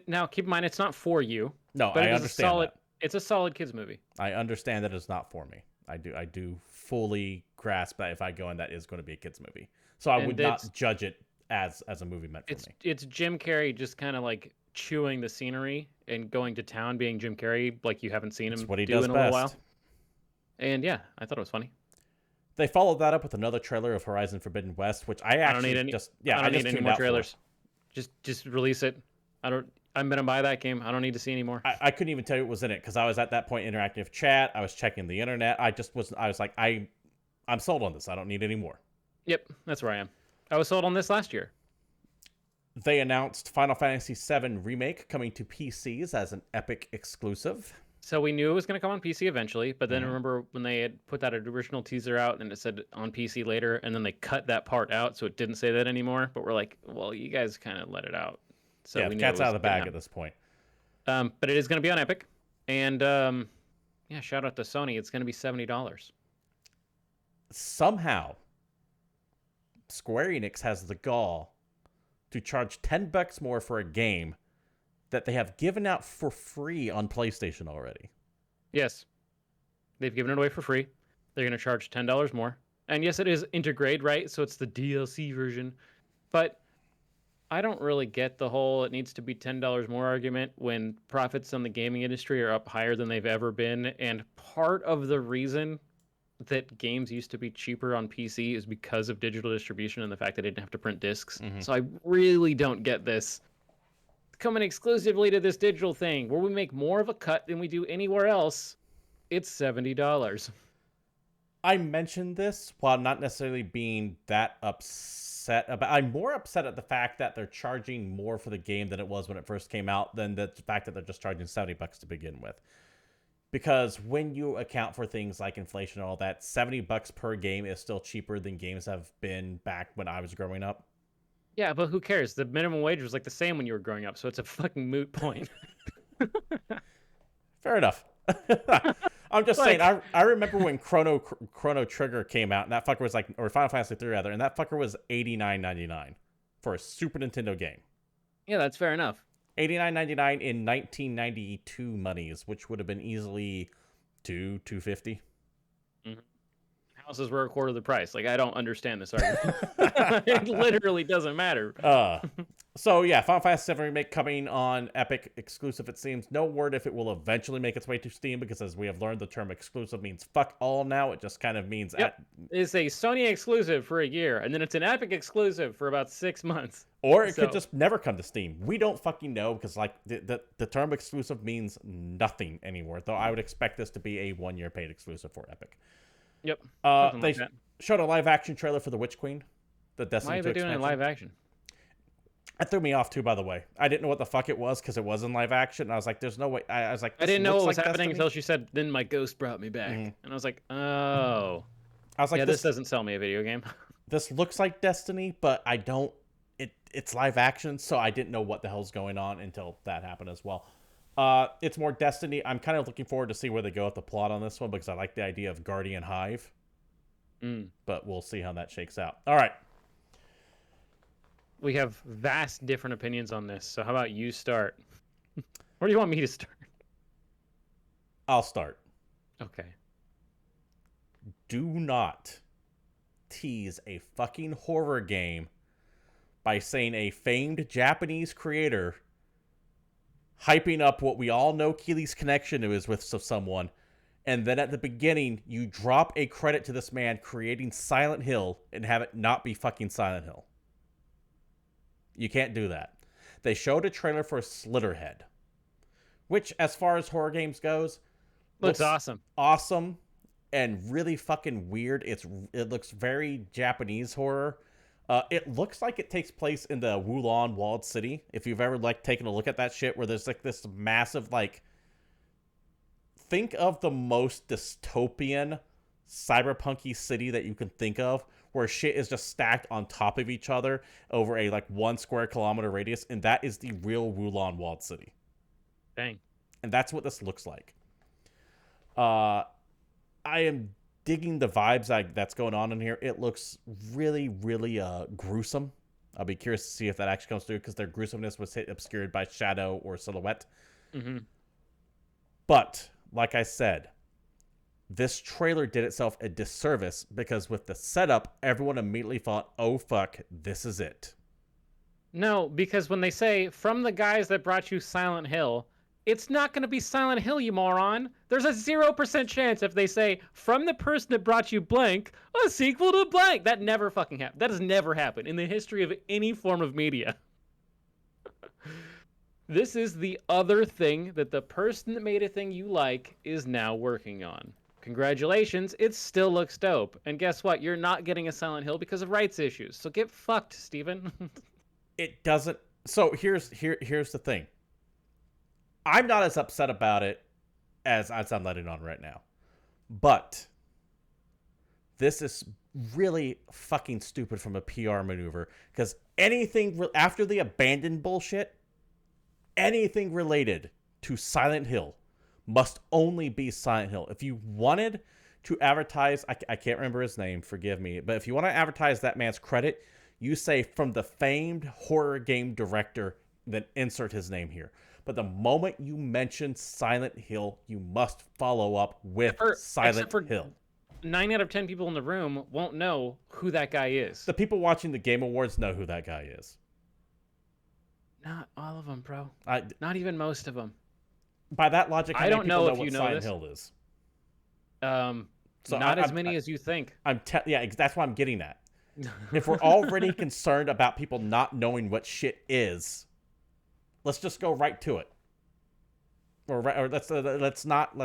Now keep in mind it's not for you. No, but I it is understand a solid. that. It's a solid kids movie. I understand that it's not for me. I do fully grasp that if I go in, that is going to be a kids movie. So I would not judge it as a movie meant for me. It's Jim Carrey just kind of like chewing the scenery and going to town, being Jim Carrey, like you haven't seen him what he do does in a best. little while. And yeah, I thought it was funny. They followed that up with another trailer of Horizon Forbidden West, which I actually I don't need any more trailers. Just release it. I'm gonna buy that game. I don't need to see anymore. I couldn't even tell you what was in it because I was at that point interacting with chat. I was checking the internet. I was like, I'm sold on this. I don't need any more. Yep, that's where I am. I was sold on this last year. They announced Final Fantasy VII Remake coming to PCs as an Epic exclusive. So we knew it was going to come on PC eventually, but then remember when they had put that original teaser out and it said on PC later, and then they cut that part out so it didn't say that anymore. But we're like, well, you guys kind of let it out. So yeah, we the knew cat's out of the bag at this point. But it is going to be on Epic, and yeah, shout out to Sony. It's going to be $70. Somehow, Square Enix has the gall to charge $10 more for a game that they have given out for free on PlayStation already. Yes. They've given it away for free. They're going to charge $10 more. And yes, it is Intergrade, right? So it's the DLC version. But I don't really get the whole it needs to be $10 more argument when profits on the gaming industry are up higher than they've ever been. And part of the reason that games used to be cheaper on PC is because of digital distribution and the fact that they didn't have to print discs. So I really don't get this. Coming exclusively to this digital thing where we make more of a cut than we do anywhere else, it's $70. I mentioned this while not necessarily being that upset about. I'm more upset at the fact that they're charging more for the game than it was when it first came out than the fact that they're just charging $70 to begin with. Because when you account for things like inflation and all that, $70 per game is still cheaper than games have been back when I was growing up. Yeah, but who cares? The minimum wage was like the same when you were growing up, so it's a fucking moot point. Fair enough. I'm just saying, I remember when Chrono Trigger came out, and that fucker was like, or Final Fantasy 3 rather, and that fucker was $89.99 for a Super Nintendo game. Yeah, that's fair enough. $89.99 in 1992 monies, which would have been easily $250. Houses were a quarter of the price. Like, I don't understand this argument. It literally doesn't matter. So yeah, Final Fantasy VII Remake coming on Epic exclusive, it seems. No word if it will eventually make its way to Steam, because as we have learned, the term exclusive means fuck all now. It just kind of means... It's a Sony exclusive for a year, and then it's an Epic exclusive for about 6 months. Or it could just never come to Steam. We don't fucking know, because like the term exclusive means nothing anymore, though I would expect this to be a 1-year paid exclusive for Epic. Yep. They showed a live-action trailer for The Witch Queen. The Destiny 2 Why are they doing it in live action? That threw me off too, by the way. I didn't know what the fuck it was because it was in live action. And I was like, "There's no way." I was like, I didn't know what was like happening until she said, "Then my ghost brought me back," and I was like, "Oh." I was like, "Yeah, this doesn't sell me a video game." This looks like Destiny, but I don't. It's live action, so I didn't know what the hell's going on until that happened as well. It's more Destiny. I'm kind of looking forward to see where they go with the plot on this one because I like the idea of Guardian Hive. But we'll see how that shakes out. All right. We have vast different opinions on this, so how about you start? Where do you want me to start? I'll start. Okay. Do not tease a fucking horror game by saying a famed Japanese creator hyping up what we all know Keely's connection is with someone, and then at the beginning you drop a credit to this man creating Silent Hill and have it not be fucking Silent Hill. You can't do that. They showed a trailer for Slitterhead, which, as far as horror games goes, looks awesome. Awesome and really fucking weird. It looks very Japanese horror. It looks like it takes place in the Wulon walled city. If you've ever like taken a look at that shit, where there's like this massive like, think of the most dystopian cyberpunky city that you can think of, where shit is just stacked on top of each other over a like 1 square kilometer radius, and that is the real Wulon walled city. Dang. And that's what this looks like. I am digging the vibes that's going on in here. It looks really, really gruesome. I'll be curious to see if that actually comes through, because their gruesomeness was obscured by shadow or silhouette. Mm-hmm. But, like I said, this trailer did itself a disservice, because with the setup, everyone immediately thought, oh fuck, this is it. No, because when they say, from the guys that brought you Silent Hill, it's not going to be Silent Hill, you moron. There's a 0% chance if they say, from the person that brought you blank, a sequel to blank. That never fucking happened. That has never happened in the history of any form of media. This is the other thing that the person that made a thing you like is now working on. Congratulations, it still looks dope. And guess what? You're not getting a Silent Hill because of rights issues. So get fucked, Steven. It doesn't. So here's the thing. I'm not as upset about it as I'm letting on right now. But this is really fucking stupid from a PR maneuver, because anything after the abandoned bullshit, anything related to Silent Hill must only be Silent Hill. If you wanted to advertise, I can't remember his name, forgive me, but if you want to advertise that man's credit, you say from the famed horror game director, then insert his name here. But the moment you mention Silent Hill, you must follow up with Silent Hill. 9 out of 10 people in the room won't know who that guy is. The people watching the Game Awards know who that guy is. Not all of them, bro. Not even most of them. By that logic, I don't know if you know Silent this. Hill is. So not as many as you think. Yeah, that's why I'm getting at. If we're already concerned about people not knowing what shit is, let's just go right to it. Or let's not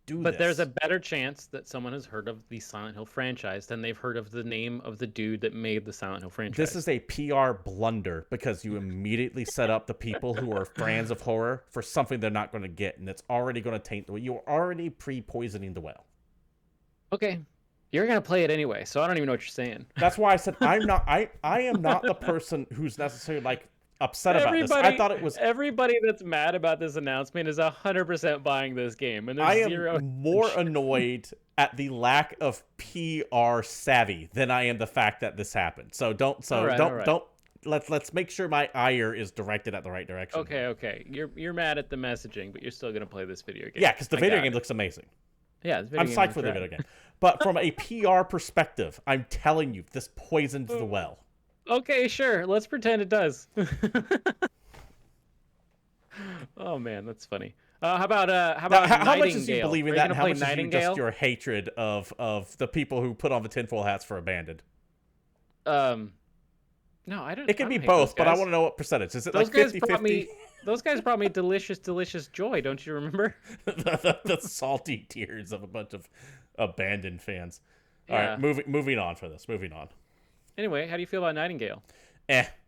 do this. But there's a better chance that someone has heard of the Silent Hill franchise than they've heard of the name of the dude that made the Silent Hill franchise. This is a PR blunder, because you immediately set up the people who are fans of horror for something they're not going to get, and it's already going to taint the well. You're already pre-poisoning the well. Okay. You're going to play it anyway, so I don't even know what you're saying. That's why I said I am not the person who's necessarily like upset about this. I thought it was everybody that's mad about this announcement is 100% buying this game, and I am more annoyed at the lack of PR savvy than I am the fact that this happened. So don't let's make sure my ire is directed at the right direction. Okay. You're mad at the messaging, but you're still going to play this video game. Yeah, because the video game looks amazing. Yeah, I'm psyched for the video game. But from a PR perspective, I'm telling you, this poisoned the well. Okay, sure. Let's pretend it does. Oh man, that's funny. How about how much is you believe in that, and how much is you just your hatred of the people who put on the tinfoil hats for Abandoned? No, I don't. It could be both, but I want to know what percentage. Is it like 50-50? Those guys brought me delicious, delicious joy. Don't you remember? the salty tears of a bunch of Abandoned fans. All right, moving on for this. Moving on. Anyway, how do you feel about Nightingale?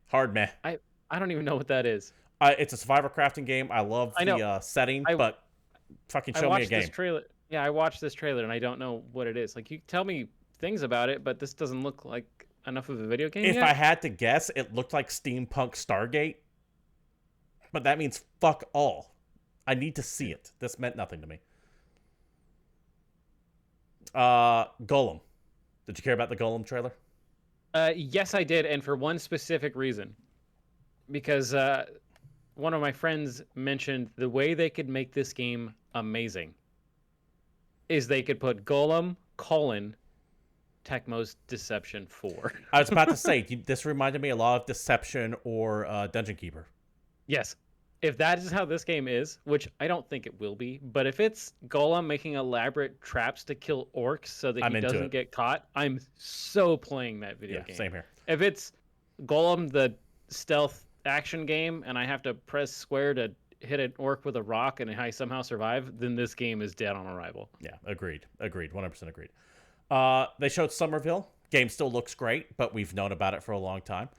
Hard meh. I don't even know what that is. It's a survivor crafting game. I love the setting, but fucking show me a game. This trailer. Yeah, I watched this trailer and I don't know what it is. Like, you tell me things about it, but this doesn't look like enough of a video game If yet. I had to guess, it looked like steampunk Stargate. But that means fuck all. I need to see it. This meant nothing to me. Golem. Did you care about the Golem trailer? Yes, I did, and for one specific reason. Because one of my friends mentioned the way they could make this game amazing is they could put Golem, Tecmo's Deception 4. I was about to say, this reminded me a lot of Deception or Dungeon Keeper. Yes. If that is how this game is, which I don't think it will be, but if it's Golem making elaborate traps to kill orcs so that he doesn't get caught, I'm so playing that video game. Same here. If it's Golem, the stealth action game, and I have to press square to hit an orc with a rock and I somehow survive, then this game is dead on arrival. Yeah, agreed. 100% agreed. They showed Somerville. Game still looks great, but we've known about it for a long time.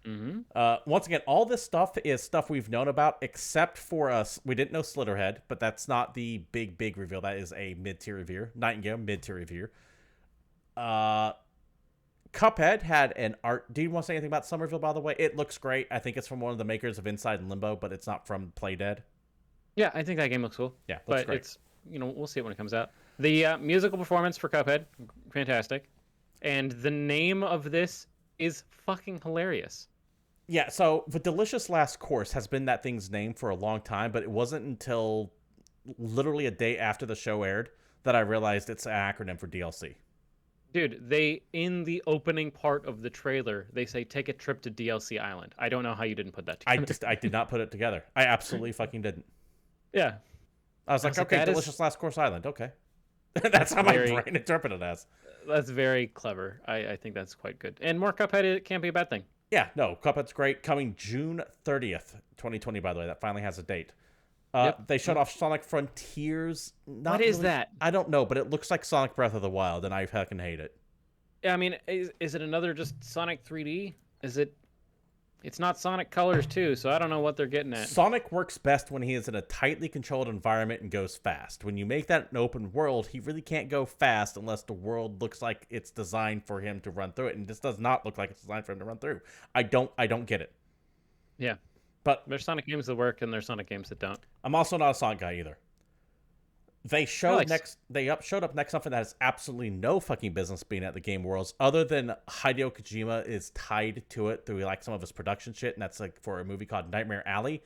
Mm-hmm. Once again, all this stuff is stuff we've known about, except for us. We didn't know Slitterhead, but that's not the big reveal. That is a mid-tier review. Nightingale, mid-tier review. Cuphead had an art. Do you want to say anything about Somerville, by the way? It looks great. I think it's from one of the makers of Inside and Limbo, but it's not from Playdead. Yeah, I think that game looks cool. Yeah, looks but great. it's we'll see it when it comes out. The musical performance for Cuphead, fantastic, and the name of this is fucking hilarious. Yeah, so the Delicious Last Course has been that thing's name for a long time, but it wasn't until literally a day after the show aired that I realized it's an acronym for DLC. Dude, they in the opening part of the trailer, they say take a trip to DLC Island. I don't know how you didn't put that together. I did not put it together. I absolutely fucking didn't. Yeah. I was like, okay, Delicious Last Course Island. Okay. That's how my brain interpreted it as. That's very clever. I think that's quite good. And more Cuphead, it can't be a bad thing. Yeah, no, Cuphead's great. Coming June 30th, 2020, by the way. That finally has a date. They showed off Sonic Frontiers. What is that? I don't know, but it looks like Sonic Breath of the Wild, and I fucking hate it. Yeah, I mean, is it another just Sonic 3D? Is it... It's not Sonic Colors, too, so I don't know what they're getting at. Sonic works best when he is in a tightly controlled environment and goes fast. When you make that an open world, he really can't go fast unless the world looks like it's designed for him to run through it, and this does not look like it's designed for him to run through. I don't get it. Yeah. But there's Sonic games that work, and there's Sonic games that don't. I'm also not a Sonic guy either. They showed showed up next something that has absolutely no fucking business being at the Game Worlds, other than Hideo Kojima is tied to it through like some of his production shit, and that's like for a movie called Nightmare Alley.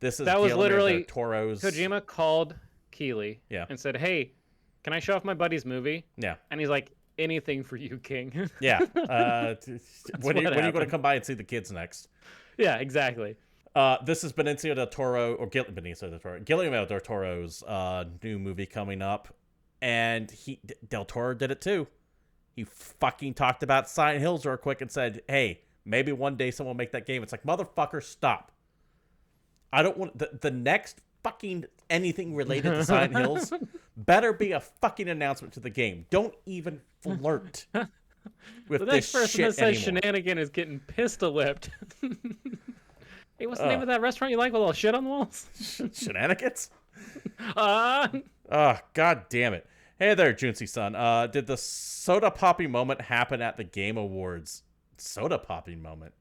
This is literally Toro's. Kojima called Keighley and said, "Hey, can I show off my buddy's movie?" Yeah, and he's like, "Anything for you, King." Yeah. When are you going to come by and see the kids next? Yeah, exactly. This is Benicio del Toro, or Guillermo del Toro's new movie coming up, and Del Toro did it too. He fucking talked about Silent Hills real quick and said, "Hey, maybe one day someone will make that game." It's like, motherfucker, stop. I don't want the next fucking anything related to Silent Hills better be a fucking announcement to the game. Don't even flirt with the this next person shit that says anymore. Shenanigan is getting pistol whipped. Hey, what's the name of that restaurant you like with all the shit on the walls? Shenanigans? Oh, god damn it. Hey there, Junsy son. Did the soda popping moment happen at the Game Awards? Soda popping moment?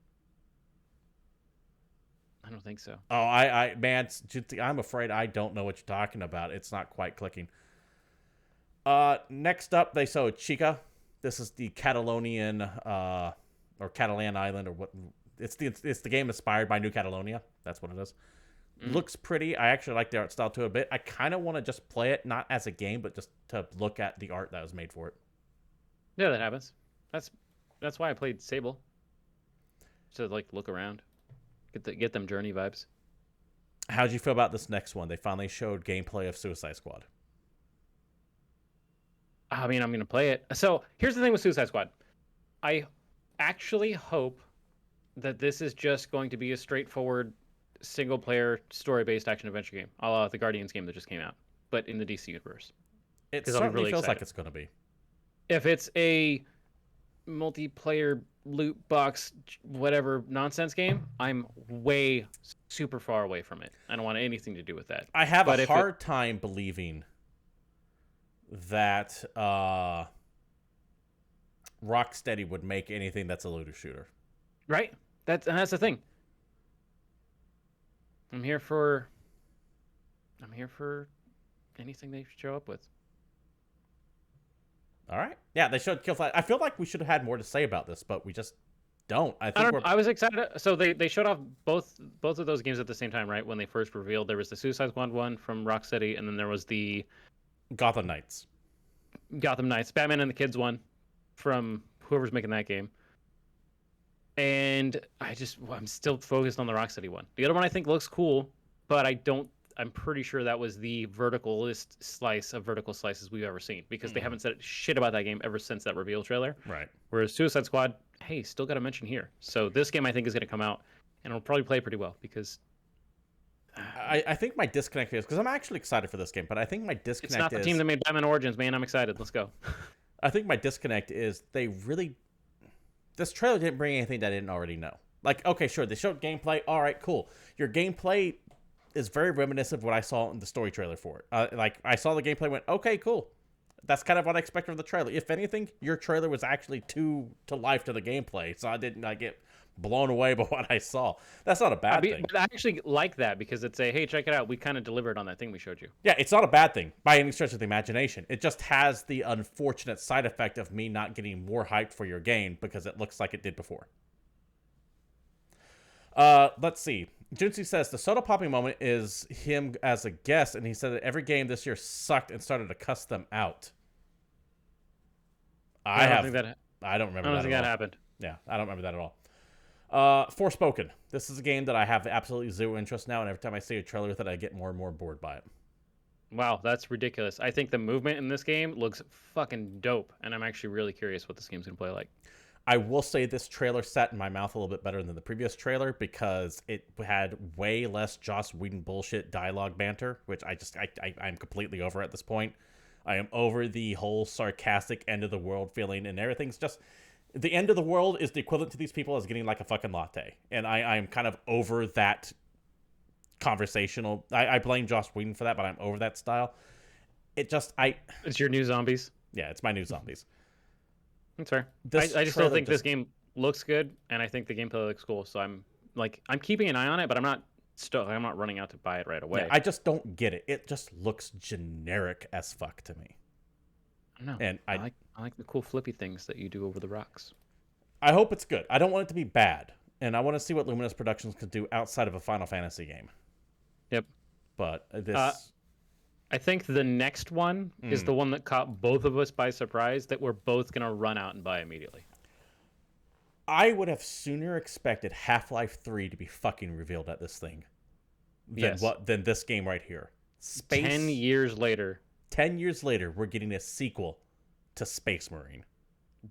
I don't think so. Oh, man, Junsy, I'm afraid I don't know what you're talking about. It's not quite clicking. Next up, they showed Chica. This is the Catalonian, or Catalan island, or what... It's the game inspired by New Catalonia. That's what it is. Looks pretty. I actually like the art style to a bit. I kind of want to just play it, not as a game, but just to look at the art that was made for it. Yeah, that happens. That's why I played Sable. To like look around, get them Journey vibes. How'd you feel about this next one? They finally showed gameplay of Suicide Squad. I mean, I'm gonna play it. So here's the thing with Suicide Squad. I actually hope that this is just going to be a straightforward single-player story-based action-adventure game, a la the Guardians game that just came out, but in the DC universe. It certainly feels like it's going to be. If it's a multiplayer loot box, whatever nonsense game, I'm way super far away from it. I don't want anything to do with that. I have a hard time believing that Rocksteady would make anything that's a looter shooter. Right? That's the thing. I'm here for anything they show up with. All right. Yeah, they showed Killflash. I feel like we should have had more to say about this, but we just don't. I was excited. So they showed off both of those games at the same time, right? When they first revealed, there was the Suicide Squad one from Rocksteady, and then there was the Gotham Knights, Batman and the Kids one from whoever's making that game. And I'm still focused on the Rocksteady one. The other one I think looks cool, but I'm pretty sure that was the verticalist slice of vertical slices we've ever seen, because they haven't said shit about that game ever since that reveal trailer. Right. Whereas Suicide Squad, hey, still got to mention here. So this game I think is going to come out, and it'll probably play pretty well, because I think my disconnect is, because I'm actually excited for this game, but I think my disconnect is... It's not the team that made Batman Origins, man. I'm excited. Let's go. I think my disconnect is this trailer didn't bring anything that I didn't already know. Like, okay, sure, they showed gameplay. All right, cool. Your gameplay is very reminiscent of what I saw in the story trailer for it. Like, I saw the gameplay, went, okay, cool. that's kind of what I expected from the trailer. If anything, your trailer was actually to life to the gameplay, so I didn't get blown away by what I saw. That's not a bad thing. But I actually like that because it's hey, check it out. We kind of delivered on that thing we showed you. Yeah, it's not a bad thing by any stretch of the imagination. It just has the unfortunate side effect of me not getting more hyped for your game because it looks like it did before. Let's see. Junsi says the soda popping moment is him as a guest, and he said that every game this year sucked and started to cuss them out. I don't remember that. I don't think that happened. Yeah, I don't remember that at all. Forspoken. This is a game that I have absolutely zero interest now, and every time I see a trailer with it, I get more and more bored by it. Wow, that's ridiculous. I think the movement in this game looks fucking dope, and I'm actually really curious what this game's going to play like. I will say this trailer sat in my mouth a little bit better than the previous trailer because it had way less Joss Whedon bullshit dialogue banter, which I'm completely over at this point. I am over the whole sarcastic end of the world feeling, and everything's just... The end of the world is the equivalent to these people as getting like a fucking latte. And I'm kind of over that conversational... I blame Joss Whedon for that, but I'm over that style. It just... It's your new zombies? Yeah, it's my new zombies. That's fair. I just still think this game looks good, and I think the gameplay looks cool. So I'm keeping an eye on it, but I'm not running out to buy it right away. Yeah, I just don't get it. It just looks generic as fuck to me. No, and I like the cool flippy things that you do over the rocks. I hope it's good. I don't want it to be bad, and I want to see what Luminous Productions could do outside of a Final Fantasy game. Yep. But this... I think the next one is the one that caught both of us by surprise that we're both going to run out and buy immediately. I would have sooner expected Half-Life 3 to be fucking revealed at this thing than this game right here. 10 years later. 10 years later, we're getting a sequel to Space Marine.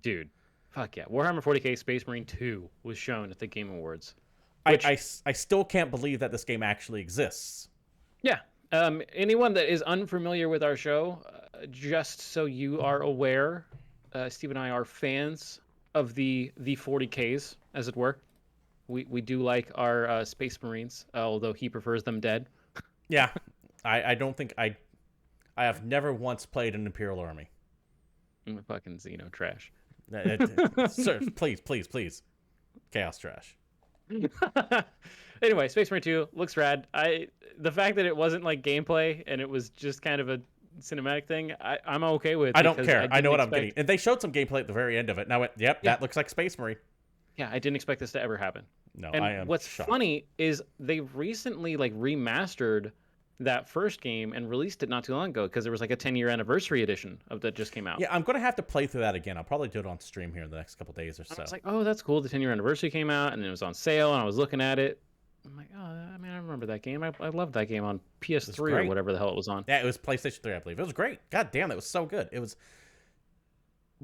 Dude, fuck yeah. Warhammer 40k Space Marine 2 was shown at the Game Awards. I still can't believe that this game actually exists. Yeah. Anyone that is unfamiliar with our show, just so you are aware, Steve and I are fans of the 40Ks, as it were. We do like our Space Marines, although he prefers them dead. Yeah, I don't think I have never once played an Imperial Army. I'm fucking Xeno trash. Sir, please. Chaos trash. Anyway, Space Marine 2 looks rad. The fact that it wasn't like gameplay and it was just kind of a cinematic thing, I'm okay with. I don't care. I know what I'm getting. And they showed some gameplay at the very end of it. And I went, that looks like Space Marine. Yeah, I didn't expect this to ever happen. No, and I am what's shocked. funny is they recently remastered that first game and released it not too long ago because there was a 10-year anniversary edition of that just came out. Yeah, I'm going to have to play through that again. I'll probably do it on stream here in the next couple days or so. I was like, oh, that's cool. The 10-year anniversary came out and it was on sale and I was looking at it. I'm like, oh, I remember that game. I loved that game on PS3 or whatever the hell it was on. Yeah, it was PlayStation 3, I believe. It was great. God damn, that was so good.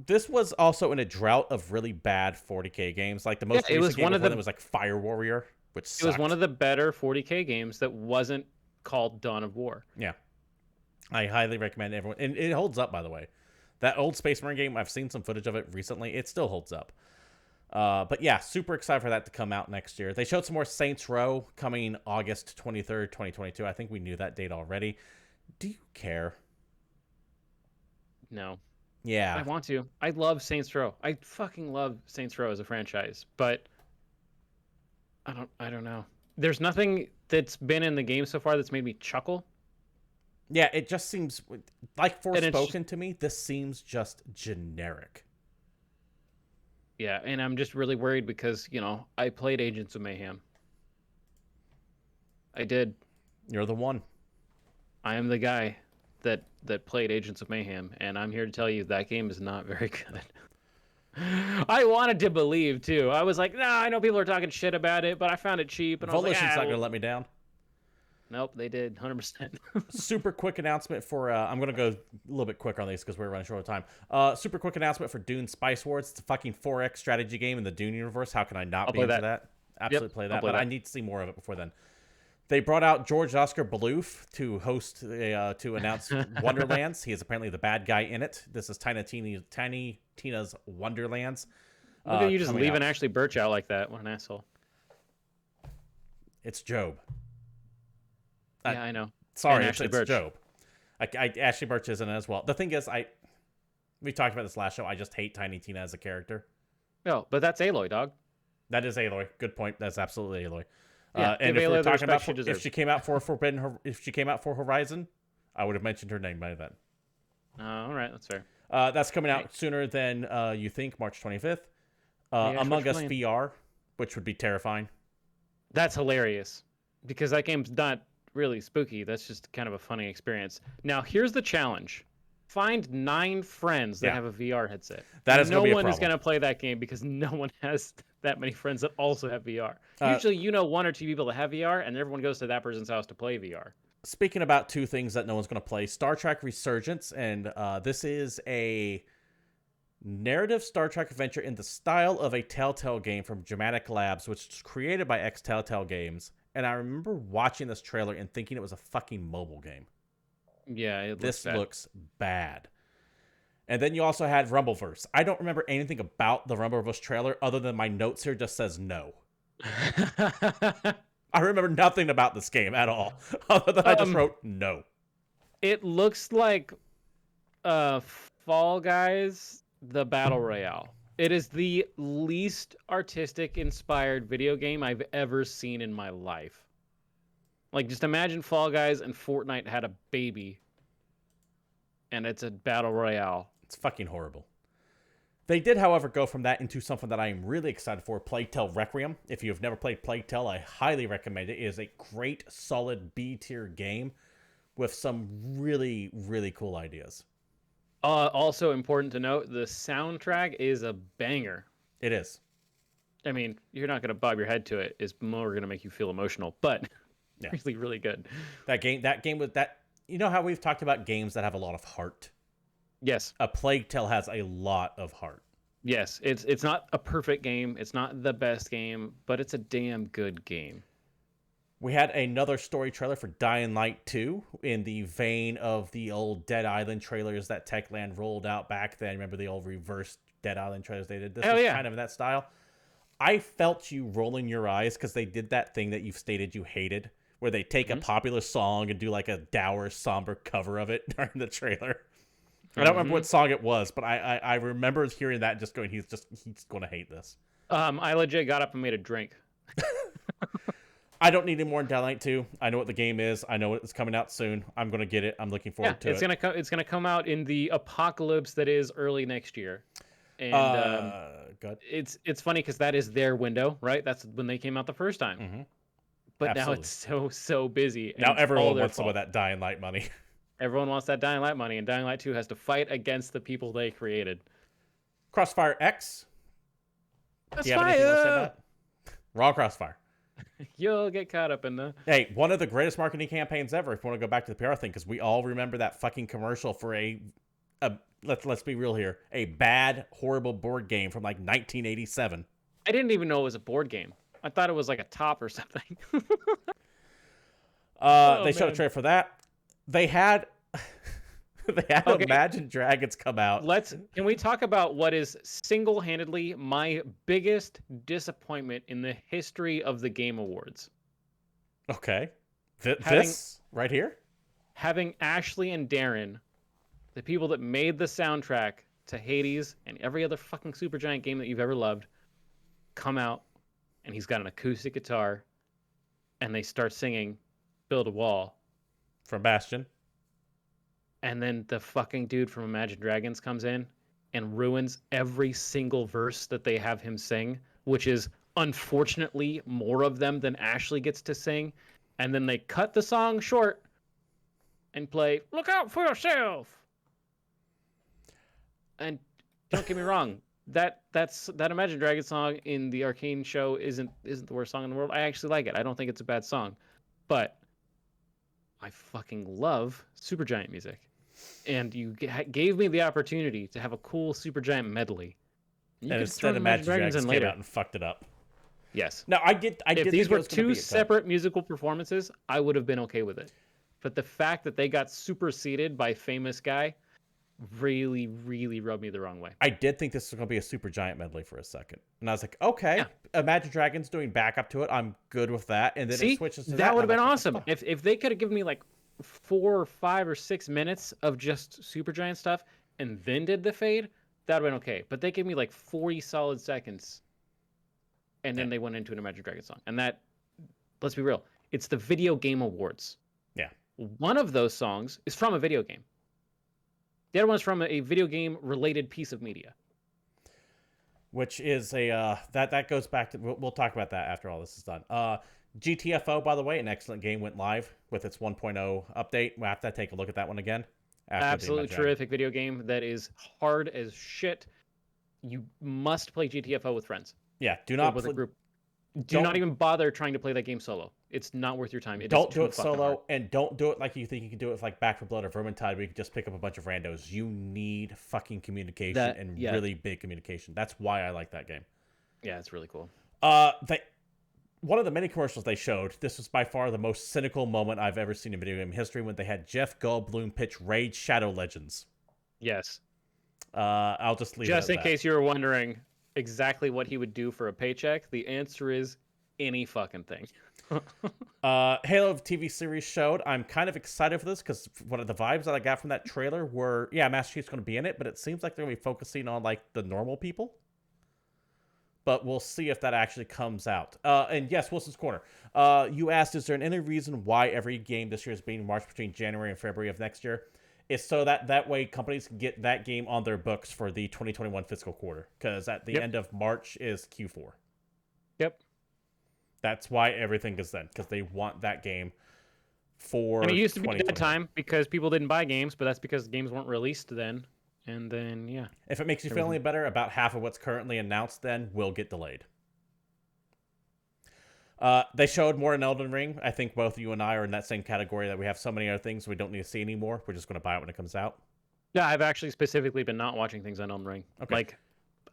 This was also in a drought of really bad 40K games. Like the most recent game that was Fire Warrior, which sucked. It was one of the better 40K games that wasn't called Dawn of War. Yeah. I highly recommend everyone. And it holds up, by the way. That old Space Marine game, I've seen some footage of it recently. It still holds up. But yeah, super excited for that to come out next year. They showed some more Saints Row coming August 23rd, 2022. I think we knew that date already. Do you care? No. Yeah. I want to. I love Saints Row. I fucking love Saints Row as a franchise, but I don't know. There's nothing that's been in the game so far that's made me chuckle. Yeah, it just seems like Forspoken to me. This seems just generic. Yeah, and I'm just really worried because, I played Agents of Mayhem. I did. You're the one. I am the guy that played Agents of Mayhem, and I'm here to tell you that game is not very good. I wanted to believe, too. I was like, I know people are talking shit about it, but I found it cheap. And Volition's I was like, not going to let me down. Nope, they did, 100%. Super quick announcement for, I'm going to go a little bit quicker on these because we're running short of time. Super quick announcement for Dune Spice Wars. It's a fucking 4X strategy game in the Dune universe. How can I not be into that? Absolutely play that, but I need to see more of it before then. They brought out George Oscar Balouf to announce Wonderlands. He is apparently the bad guy in it. This is Tiny Tina's Wonderlands. Look at you just leaving Ashley Birch out like that. What an asshole. It's Job. Yeah, I know. Sorry, it's Job. Ashley Birch isn't as well. The thing is, We talked about this last show. I just hate Tiny Tina as a character. No, but that's Aloy, dog. That is Aloy. Good point. That's absolutely Aloy. Yeah, And give if we're Aloy the talking about respect she deserves. if she came out for if she came out for Horizon, I would have mentioned her name by then. All right, that's fair. That's coming out sooner than you think, March 25th. Among Us VR, which would be terrifying. That's hilarious because that game's not really spooky. That's just kind of a funny experience. Now, here's the challenge. Find 9 friends that have a VR headset. That is no one is going to play that game because no one has that many friends that also have VR. Usually, you know 1 or 2 people that have VR, and everyone goes to that person's house to play VR. Speaking about 2 things that no one's going to play, Star Trek Resurgence, and this is a narrative Star Trek adventure in the style of a Telltale game from Dramatic Labs, which was created by ex-Telltale Games. And I remember watching this trailer and thinking it was a fucking mobile game. Yeah, this looks bad. And then you also had Rumbleverse. I don't remember anything about the Rumbleverse trailer other than my notes here just says no. I remember nothing about this game at all, other than I just wrote no. It looks like Fall Guys, the Battle Royale. It is the least artistic inspired video game I've ever seen in my life. Like, just imagine Fall Guys and Fortnite had a baby, and it's a Battle Royale. It's fucking horrible. They did, however, go from that into something that I am really excited for, Plague Tale Requiem. If you have never played Plague Tale, I highly recommend it. It is a great, solid B-tier game with some really, really cool ideas. Also important to note, the soundtrack is a banger. It is. I mean, you're not going to bob your head to it. It's more going to make you feel emotional, but really, really good. That game with that. You know how we've talked about games that have a lot of heart? Yes. A Plague Tale has a lot of heart. Yes, it's not a perfect game. It's not the best game, but it's a damn good game. We had another story trailer for Dying Light 2 in the vein of the old Dead Island trailers that Techland rolled out back then. Remember the old reverse Dead Island trailers they did? This was kind of in that style. I felt you rolling your eyes because they did that thing that you've stated you hated, where they take a popular song and do like a dour, somber cover of it during the trailer. I don't remember what song it was, but I remember hearing that and just going, he's going to hate this. I legit got up and made a drink. I don't need any more in Dying Light 2. I know what the game is. I know it's coming out soon. I'm going to get it. I'm looking forward to it. It's gonna come out in the apocalypse that is early next year. And good. It's funny because that is their window, right? That's when they came out the first time. Mm-hmm. But now it's so busy. Now everyone wants some of that Dying Light money. Everyone wants that Dying Light money, and Dying Light 2 has to fight against the people they created. Crossfire X. Crossfire! Do you have anything to say about that? Raw Crossfire. You'll get caught up in the... Hey, one of the greatest marketing campaigns ever, if you want to go back to the PR thing, because we all remember that fucking commercial for let's be real here, a bad, horrible board game from like 1987. I didn't even know it was a board game. I thought it was like a top or something. They showed a trailer for that. They had Imagine Dragons come out. Can we talk about what is single-handedly my biggest disappointment in the history of the Game Awards? Okay. This right here? Having Ashley and Darren, the people that made the soundtrack to Hades and every other fucking Supergiant game that you've ever loved, come out, and he's got an acoustic guitar, and they start singing Build a Wall. From Bastion. And then the fucking dude from Imagine Dragons comes in and ruins every single verse that they have him sing, which is unfortunately more of them than Ashley gets to sing. And then they cut the song short and play Look Out for Yourself. And don't get me wrong, that Imagine Dragons song in the Arcane show isn't the worst song in the world. I actually like it. I don't think it's a bad song. But I fucking love Supergiant music. And you gave me the opportunity to have a cool Supergiant medley. And instead Imagine Dragons came out and fucked it up. Yes. Now, I did if these were 2 separate musical performances, I would have been okay with it. But the fact that they got superseded by Famous Guy really, really rubbed me the wrong way. I did think this was going to be a Supergiant medley for a second. And I was like, okay, Imagine Dragons doing backup to it. I'm good with that. And then it switches to that. That would have been awesome. If they could have given me like 4 or 5 or 6 minutes of just Supergiant stuff, and then did the fade, that would have been okay. But they gave me like 40 solid seconds, and then they went into an Imagine Dragons song. And that, let's be real, it's the Video Game Awards. Yeah. One of those songs is from a video game. The other one's from a video game related piece of media. Which is a that goes back to, we'll talk about that after all this is done. GTFO, by the way, an excellent game, went live with its 1.0 update. We'll have to take a look at that one again. Absolutely terrific video game that is hard as shit. You must play GTFO with friends. Yeah, do not with a group. Do not even bother trying to play that game solo. It's not worth your time. Don't do it solo, and don't do it like you think you can do it with like Back 4 Blood or Vermintide, where you can just pick up a bunch of randos. You need fucking communication really big communication. That's why I like that game. Yeah, it's really cool. One of the many commercials they showed, this was by far the most cynical moment I've ever seen in video game history, when they had Jeff Goldblum pitch Raid Shadow Legends. Yes. I'll just leave it just at in that. case you were wondering exactly what he would do for a paycheck, the answer is any fucking thing. Halo TV series showed. I'm kind of excited for this because one of the vibes that I got from that trailer were, Master Chief's going to be in it, but it seems like they're going to be focusing on like the normal people. But we'll see if that actually comes out. And yes, Wilson's Corner. You asked, is there any reason why every game this year is being marched between January and February of next year? It's so that way companies can get that game on their books for the 2021 fiscal quarter. Because at the end of March is Q4. Yep. That's why everything is then. Because they want that game for and it used to be dead time because people didn't buy games, but that's because games weren't released then. And then, yeah. If it makes you feel any better, about half of what's currently announced then will get delayed. They showed more in Elden Ring. I think both you and I are in that same category that we have so many other things we don't need to see anymore. We're just going to buy it when it comes out. Yeah, I've actually specifically been not watching things on Elden Ring. Okay. Like,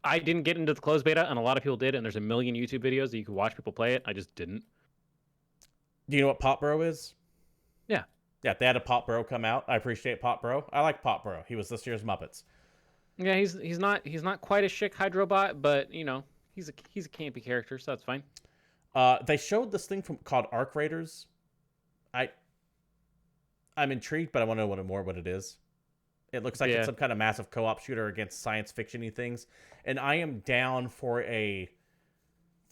I didn't get into the closed beta, and a lot of people did, and there's a million YouTube videos that you can watch people play it. I just didn't. Do you know what Pop Bro is? Yeah. Yeah, they had a Pop Bro come out. I appreciate Pop Bro. I like Pop Bro. He was this year's Muppets. Yeah, he's not quite a chic Hydrobot, but you know, he's a campy character, so that's fine. They showed this thing called Arc Raiders. I'm intrigued, but I want to know what it is. It looks like it's some kind of massive co-op shooter against science fiction-y things, and I am down for a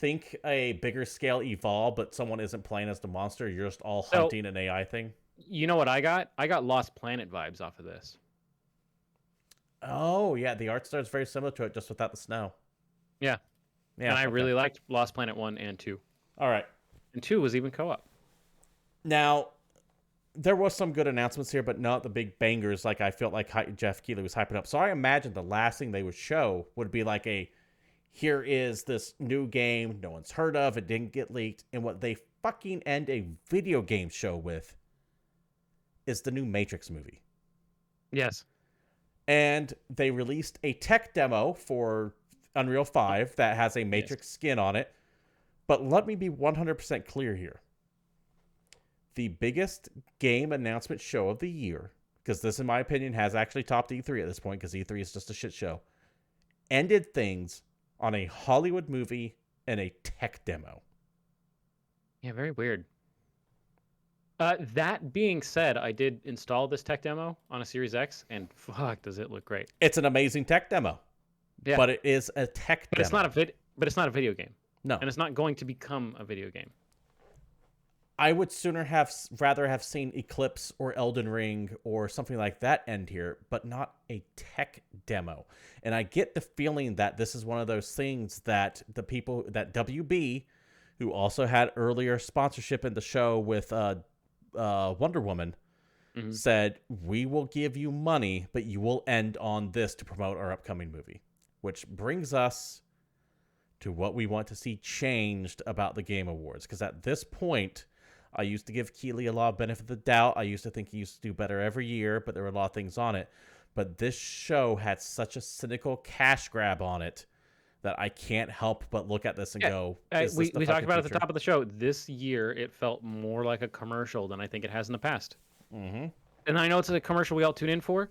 bigger scale Evolve, but someone isn't playing as the monster. You're just all hunting an AI thing. You know what I got? I got Lost Planet vibes off of this. Oh, yeah. The art style is very similar to it, just without the snow. Yeah. And I really liked Lost Planet 1 and 2. All right. And 2 was even co-op. Now, there was some good announcements here, but not the big bangers like I felt like Jeff Keighley was hyping up. So I imagine the last thing they would show would be like here is this new game no one's heard of. It didn't get leaked. And what they fucking end a video game show with is the new Matrix movie. Yes. And they released a tech demo for Unreal 5 that has a Matrix skin on it. But let me be 100% clear here. The biggest game announcement show of the year, because this, in my opinion, has actually topped E3 at this point, because E3 is just a shit show, ended things on a Hollywood movie and a tech demo. Yeah, very weird. That being said, I did install this tech demo on a Series X, and fuck, does it look great. It's an amazing tech demo. Yeah. But it is a tech demo. It's not a video game. No. And it's not going to become a video game. I would rather have seen Eclipse or Elden Ring or something like that end here, but not a tech demo. And I get the feeling that this is one of those things that the people, that WB, who also had earlier sponsorship in the show with Wonder Woman, said, we will give you money, but you will end on this to promote our upcoming movie. Which brings us to what we want to see changed about the Game Awards. Because at this point, I used to give Keighley a lot of benefit of the doubt. I used to think he used to do better every year, but there were a lot of things on it. But this show had such a cynical cash grab on it that I can't help but look at this and go, we talked about it at the top of the show. This year, it felt more like a commercial than I think it has in the past. Mm-hmm. And I know it's a commercial we all tune in for.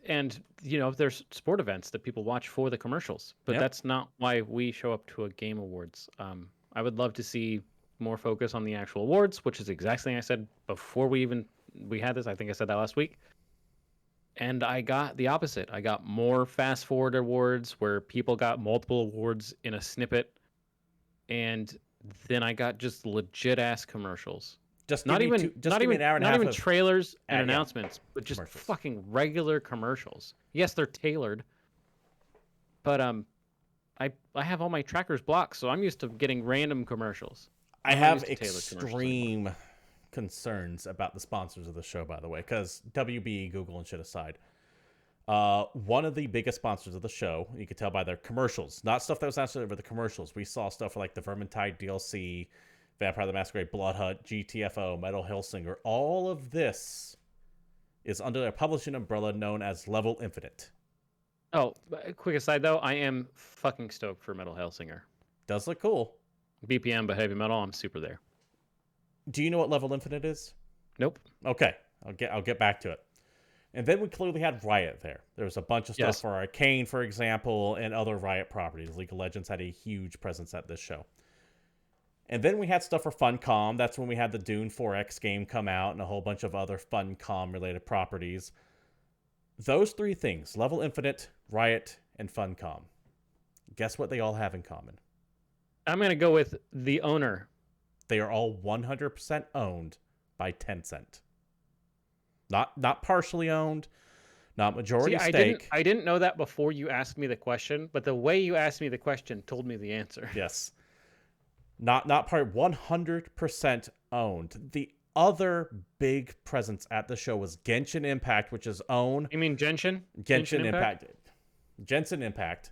And, you know, there's sport events that people watch for the commercials. But that's not why we show up to a Game Awards. I would love to see more focus on the actual awards, which is exactly what I said before we had this. I think I said that last week. And I got the opposite. I got more fast forward awards where people got multiple awards in a snippet. And then I got just legit ass commercials. Just give Not me even just give me an hour and a not half even of trailers and yeah, announcements, but just commercials. fucking regular commercials. Yes, they're tailored. But I have all my trackers blocked, so I'm used to getting random commercials. I I'm not have used to tailored commercials anymore. extreme concerns about the sponsors of the show, by the way, because WB, Google, and shit aside, one of the biggest sponsors of the show, you could tell by their commercials, not stuff that was necessarily over the commercials. We saw stuff like the Vermintide DLC, Vampire the Masquerade, Blood Hunt, GTFO, Metal Hellsinger. All of this is under a publishing umbrella known as Level Infinite. Oh, quick aside though, I am fucking stoked for Metal Hellsinger. Does look cool. BPM, but heavy metal, I'm super there. Do you know what Level Infinite is? Nope. Okay, I'll get back to it. And then we clearly had Riot there. There was a bunch of stuff for Arcane, for example, and other Riot properties. League of Legends had a huge presence at this show. And then we had stuff for Funcom. That's when we had the Dune 4X game come out and a whole bunch of other Funcom-related properties. Those three things, Level Infinite, Riot, and Funcom, guess what they all have in common? I'm going to go with the owner. They are all 100% owned by Tencent. Not partially owned, not majority stake. I didn't know that before you asked me the question, but the way you asked me the question told me the answer. Yes. Not part 100% owned. The other big presence at the show was Genshin Impact, which is owned. You mean Genshin? Genshin Impact. Jensen Impact.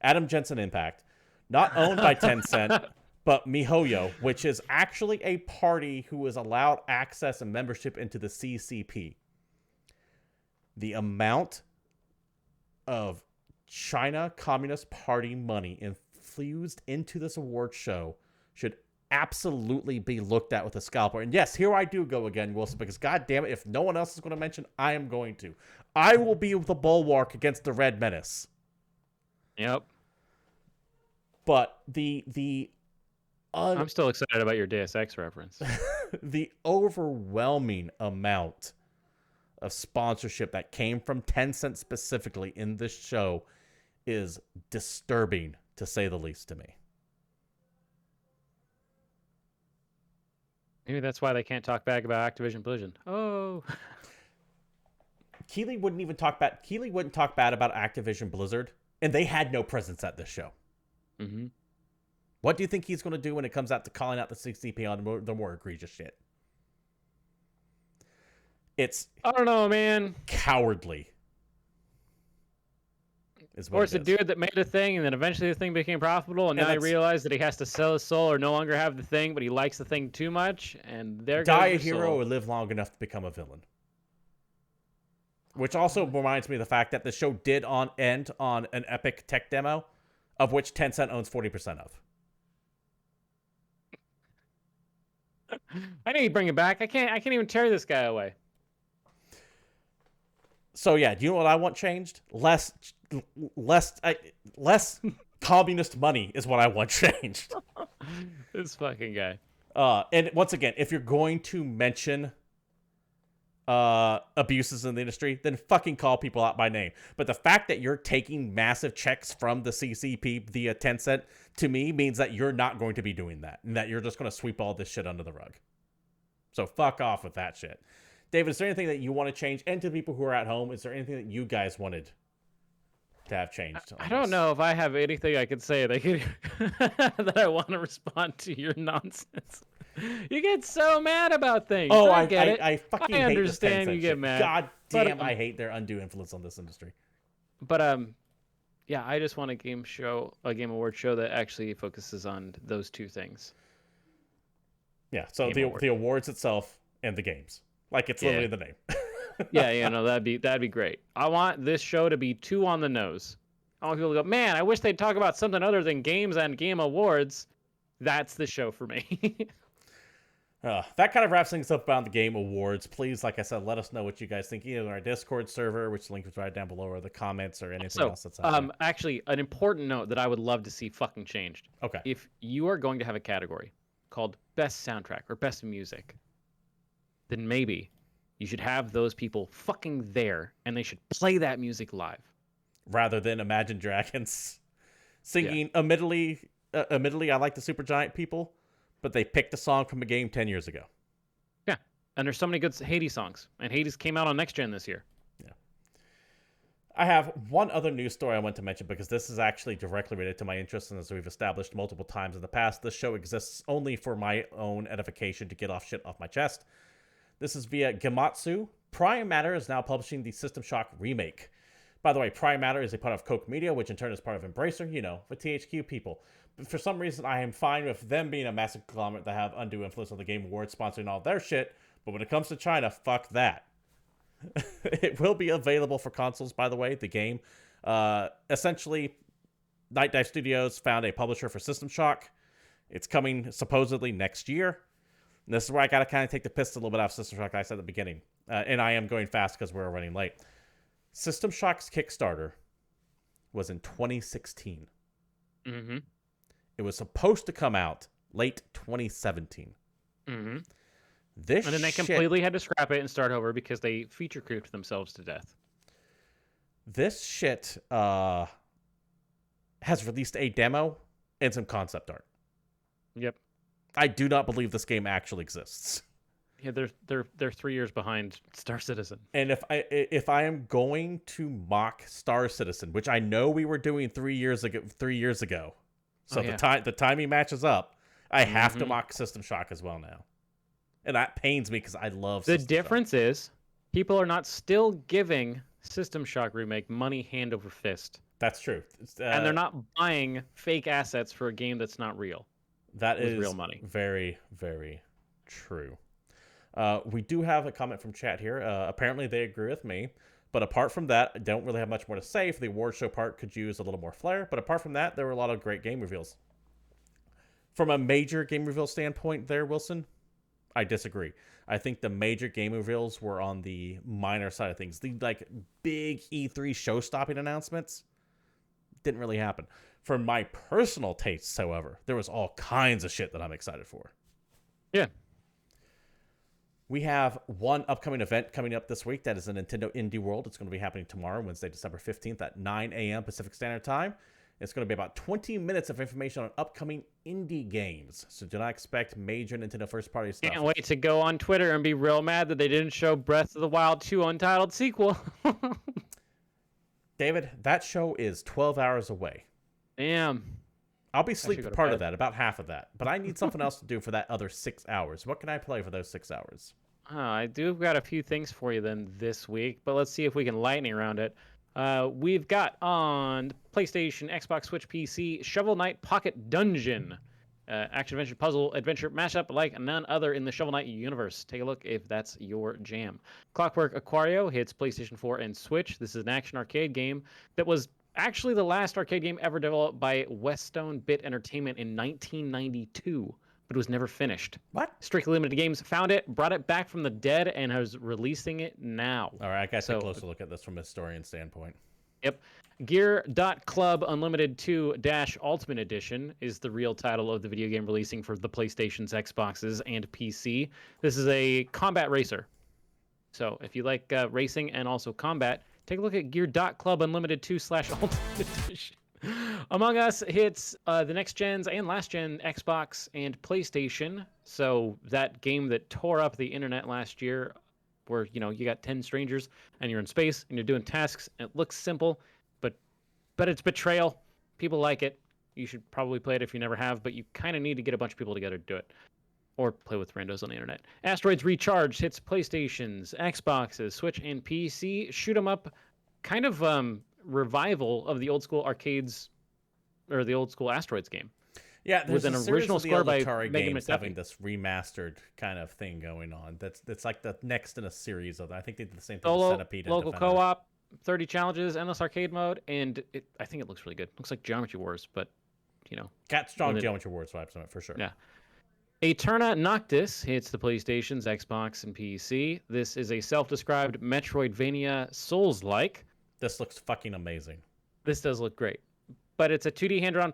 Adam Jensen Impact. Not owned by Tencent, but MiHoYo, which is actually a party who is allowed access and membership into the CCP. The amount of China Communist Party money infused into this award show should absolutely be looked at with a scalpel. And yes, here I do go again, Wilson, because god damn it, if no one else is going to mention, I am going to. I will be the bulwark against the Red Menace. Yep. But I'm still excited about your Deus Ex reference. The overwhelming amount of sponsorship that came from Tencent specifically in this show is disturbing, to say the least, to me. Maybe that's why they can't talk back about Activision Blizzard. Oh. Keighley wouldn't talk bad about Activision Blizzard, and they had no presence at this show. Mm-hmm. What do you think he's going to do when it comes out to calling out the CCP on the more egregious shit? I don't know, man. Cowardly. Or it's a dude that made a thing, and then eventually the thing became profitable, and now they realize that he has to sell his soul or no longer have the thing, but he likes the thing too much, and there goes die a his hero soul. or live long enough to become a villain. Which also reminds me of the fact that the show did end on an epic tech demo, of which Tencent owns 40% of. I need to bring it back. I can't even tear this guy away. So yeah, do you know what I want changed? Less communist money is what I want changed. This fucking guy. And once again, if you're going to mention abuses in the industry, then fucking call people out by name. But the fact that you're taking massive checks from the CCP via Tencent, to me, means that you're not going to be doing that, and that you're just going to sweep all this shit under the rug. So fuck off with that shit. David, is there anything that you want to change? And to the people who are at home, is there anything that you guys wanted to have changed? I don't know if I have anything I could say that I want to respond to your nonsense. You get so mad about things. Oh, I get it. I fucking I hate understand this you get shit. mad. God damn, I hate their undue influence on this industry. But yeah, I just want a game award show that actually focuses on those two things. Yeah, so the awards itself and the games. Like it's literally the name. yeah, no, that'd be great. I want this show to be too on the nose. I want people to go, man, I wish they'd talk about something other than games and game awards. That's the show for me. That kind of wraps things up about the Game Awards. Please, like I said, let us know what you guys think either on our Discord server, which link is right down below, or the comments, or anything else that's out there. Actually, an important note that I would love to see fucking changed. Okay. If you are going to have a category called Best Soundtrack or Best Music, then maybe You should have those people fucking there, and they should play that music live. Rather than Imagine Dragons Yeah. singing, admittedly, I like the Supergiant people, but they picked a song from a game 10 years ago. Yeah. And there's so many good Hades songs. And Hades came out on next gen this year. Yeah. I have one other news story I want to mention because this is actually directly related to my interests, and as we've established multiple times in the past, this show exists only for my own edification to get off shit off my chest. This is via Gematsu. Prime Matter is now publishing the System Shock remake. By the way, Prime Matter is a part of Koch Media, which in turn is part of Embracer, you know, the THQ people. But for some reason, I am fine with them being a massive conglomerate that have undue influence on the Game Awards, sponsoring all their shit. But when it comes to China, fuck that. It will be available for consoles, by the way, the game. Essentially, Night Dive Studios found a publisher for System Shock. It's coming supposedly next year. And this is where I got to kind of take the piss a little bit out of System Shock, like I said at the beginning. And I am going fast because we're running late. System Shock's Kickstarter was in 2016. Mm-hmm. It was supposed to come out late 2017. Mm-hmm. This And then they completely had to scrap it and start over because they feature creeped themselves to death. This shit has released a demo and some concept art. Yep. I do not believe this game actually exists. Yeah, they're 3 years behind Star Citizen. And if I am going to mock Star Citizen, which I know we were doing 3 years ago, so the timing matches up, I have to mock System Shock as well now, and that pains me because I love. The difference is people are not still giving System Shock remake money hand over fist. That's true, and they're not buying fake assets for a game that's not real. That is real money. Very, very true. We do have a comment from chat here. Apparently they agree with me. But apart from that, I don't really have much more to say. For the award show part, could use a little more flair. But apart from that, there were a lot of great game reveals. From a major game reveal standpoint there, Wilson, I disagree. I think the major game reveals were on the minor side of things. The big E3 show-stopping announcements didn't really happen. For my personal tastes, however, there was all kinds of shit that I'm excited for. Yeah. We have one upcoming event coming up this week that is a Nintendo Indie World. It's going to be happening tomorrow, Wednesday, December 15th at 9 a.m. Pacific Standard Time. It's going to be about 20 minutes of information on upcoming indie games. So do not expect major Nintendo first-party stuff. Can't wait to go on Twitter and be real mad that they didn't show Breath of the Wild 2 Untitled sequel. David, that show is 12 hours away. Damn. I'll be sleeping part of that, about half of that. But I need something else to do for that other 6 hours. What can I play for those 6 hours? I do got a few things for you then this week, but let's see if we can lightning around it. We've got on PlayStation, Xbox, Switch, PC, Shovel Knight Pocket Dungeon. Action-adventure puzzle adventure mashup like none other in the Shovel Knight universe. Take a look if that's your jam. Clockwork Aquario hits PlayStation 4 and Switch. This is an action arcade game that was actually the last arcade game ever developed by Westone Bit Entertainment in 1992, but it was never finished. What? Strictly Limited Games found it, brought it back from the dead, and is releasing it now. All right, I got to take a closer look at this from a historian standpoint. Yep. Gear.Club Unlimited 2-Ultimate Edition is the real title of the video game releasing for the PlayStations, Xboxes, and PC. This is a combat racer. So if you like racing and also combat, take a look at Gear.Club Unlimited 2/Ultimate Edition. Among Us hits the next gens and last gen Xbox and PlayStation. So that game that tore up the internet last year, where you got 10 strangers and you're in space and you're doing tasks and it looks simple, but it's betrayal. People like it. You should probably play it if you never have, but you kind of need to get a bunch of people together to do it. Or play with randos on the internet. Asteroids Recharged hits PlayStations, Xboxes, Switch, and PC. Shoot 'em up, kind of revival of the old school arcades, or the old school Asteroids game. Yeah, there's with an original score by Megan McDuffie. Having this remastered kind of thing going on. That's like the next in a series of. I think they did the same thing with Centipede and local Defender. co-op, 30 challenges, endless arcade mode, and I think it looks really good. Looks like Geometry Wars, but got strong Geometry Wars vibes on it for sure. Yeah. Eterna Noctis hits the PlayStations, Xbox, and PC. This is a self-described Metroidvania Souls-like. This looks fucking amazing. This does look great. But it's a 2D hand-drawn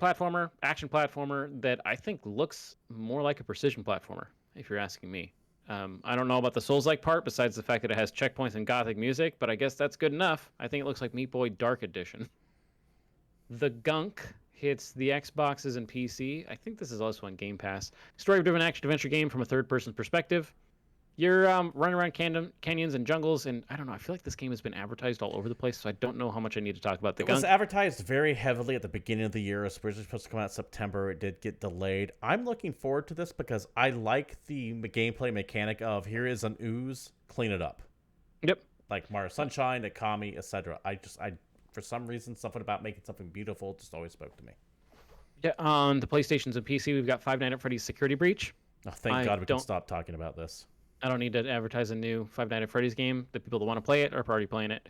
action platformer that I think looks more like a precision platformer, if you're asking me. I don't know about the Souls-like part, besides the fact that it has checkpoints and gothic music, but I guess that's good enough. I think it looks like Meat Boy Dark Edition. The Gunk hits the Xboxes and PC. I think this is also on Game Pass. Story-driven action-adventure game from a third-person perspective. You're running around canyons and jungles, and I don't know. I feel like this game has been advertised all over the place, so I don't know how much I need to talk about the It Gunk. was advertised very heavily at the beginning of the year. It was originally supposed to come out in September. It did get delayed. I'm looking forward to this because I like the gameplay mechanic of here is an ooze, clean it up. Yep. Like Mario Sunshine, Akami, etc. I for some reason, something about making something beautiful just always spoke to me. Yeah, on the PlayStations and PC, we've got Five Nights at Freddy's Security Breach. Oh, thank God we can stop talking about this. I don't need to advertise a new Five Nights at Freddy's game. The people that want to play it are already playing it.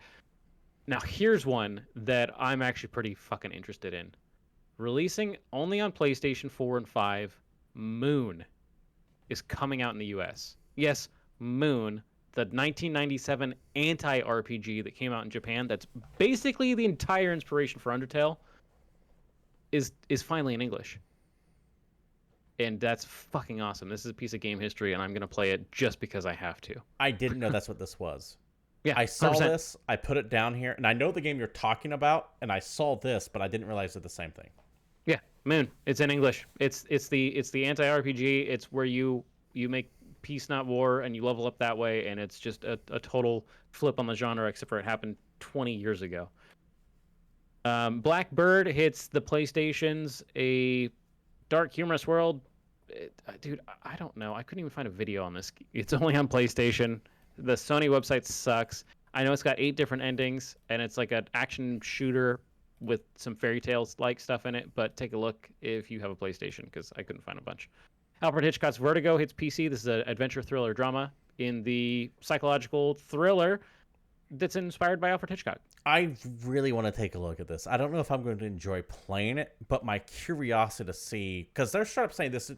Now, here's one that I'm actually pretty fucking interested in. Releasing only on PlayStation 4 and 5, Moon is coming out in the US. Yes, Moon, the 1997 anti-RPG that came out in Japan, that's basically the entire inspiration for Undertale, is finally in English. And that's fucking awesome. This is a piece of game history, and I'm going to play it just because I have to. I didn't know that's what this was. Yeah, I saw 100%. this, I put it down here, and I know the game you're talking about, and I saw this, but I didn't realize it's the same thing. Yeah, Moon. It's in English. It's the anti-RPG. It's where you make peace, not war, and you level up that way, and it's just a total flip on the genre, except for it happened 20 years ago. Blackbird hits the PlayStations, a dark, humorous world. Dude, I don't know. I couldn't even find a video on this. It's only on PlayStation. The Sony website sucks. I know it's got 8 different endings, and it's like an action shooter with some fairy tales like stuff in it, but take a look if you have a PlayStation, because I couldn't find a bunch. Alfred Hitchcock's Vertigo hits PC. This is an adventure thriller drama in the psychological thriller that's inspired by Alfred Hitchcock. I really want to take a look at this. I don't know if I'm going to enjoy playing it, but my curiosity to see, because they're straight up saying this.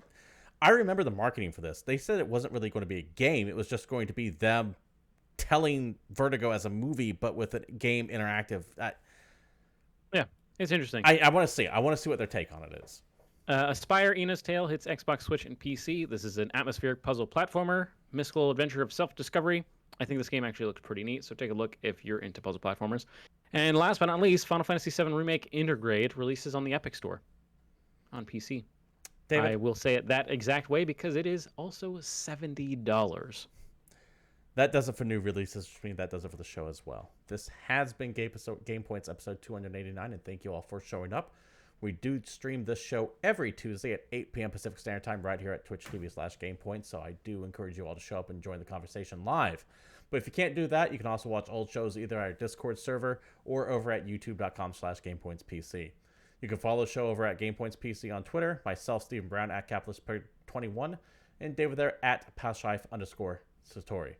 I remember the marketing for this. They said it wasn't really going to be a game. It was just going to be them telling Vertigo as a movie, but with a game interactive. Yeah, it's interesting. I want to see. I want to see what their take on it is. Aspire Ina's Tale hits Xbox, Switch, and PC. This is an atmospheric puzzle platformer, mystical adventure of self-discovery. I think this game actually looks pretty neat, so take a look if you're into puzzle platformers. And last but not least, Final Fantasy VII Remake Intergrade releases on the Epic Store on PC. David? I will say it that exact way because it is also $70. That does it for new releases, which means that does it for the show as well. This has been GamePoints episode 289, and thank you all for showing up. We do stream this show every Tuesday at 8 p.m. Pacific Standard Time right here at twitch.tv/GamePoints, so I do encourage you all to show up and join the conversation live. But if you can't do that, you can also watch old shows either at our Discord server or over at youtube.com/GamePointsPC. You can follow the show over at GamePointsPC on Twitter, myself, Stephen Brown, at Capitalist21, and David there at Pashlife_Satori.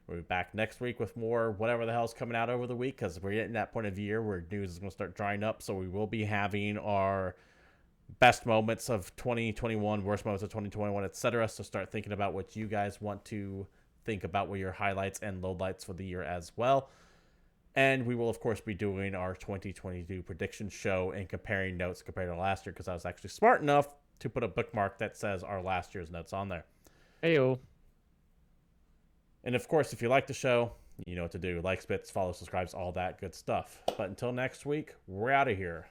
We'll be back next week with more whatever the hell's coming out over the week, because we're getting that point of year where news is going to start drying up. So we will be having our best moments of 2021, worst moments of 2021, etc. So start thinking about what you guys want to think about with your highlights and lowlights for the year as well. And we will, of course, be doing our 2022 prediction show and comparing notes compared to last year, because I was actually smart enough to put a bookmark that says our last year's notes on there. Heyo. And of course, if you like the show, you know what to do. Like, spits, follow, subscribes, all that good stuff. But until next week, we're out of here.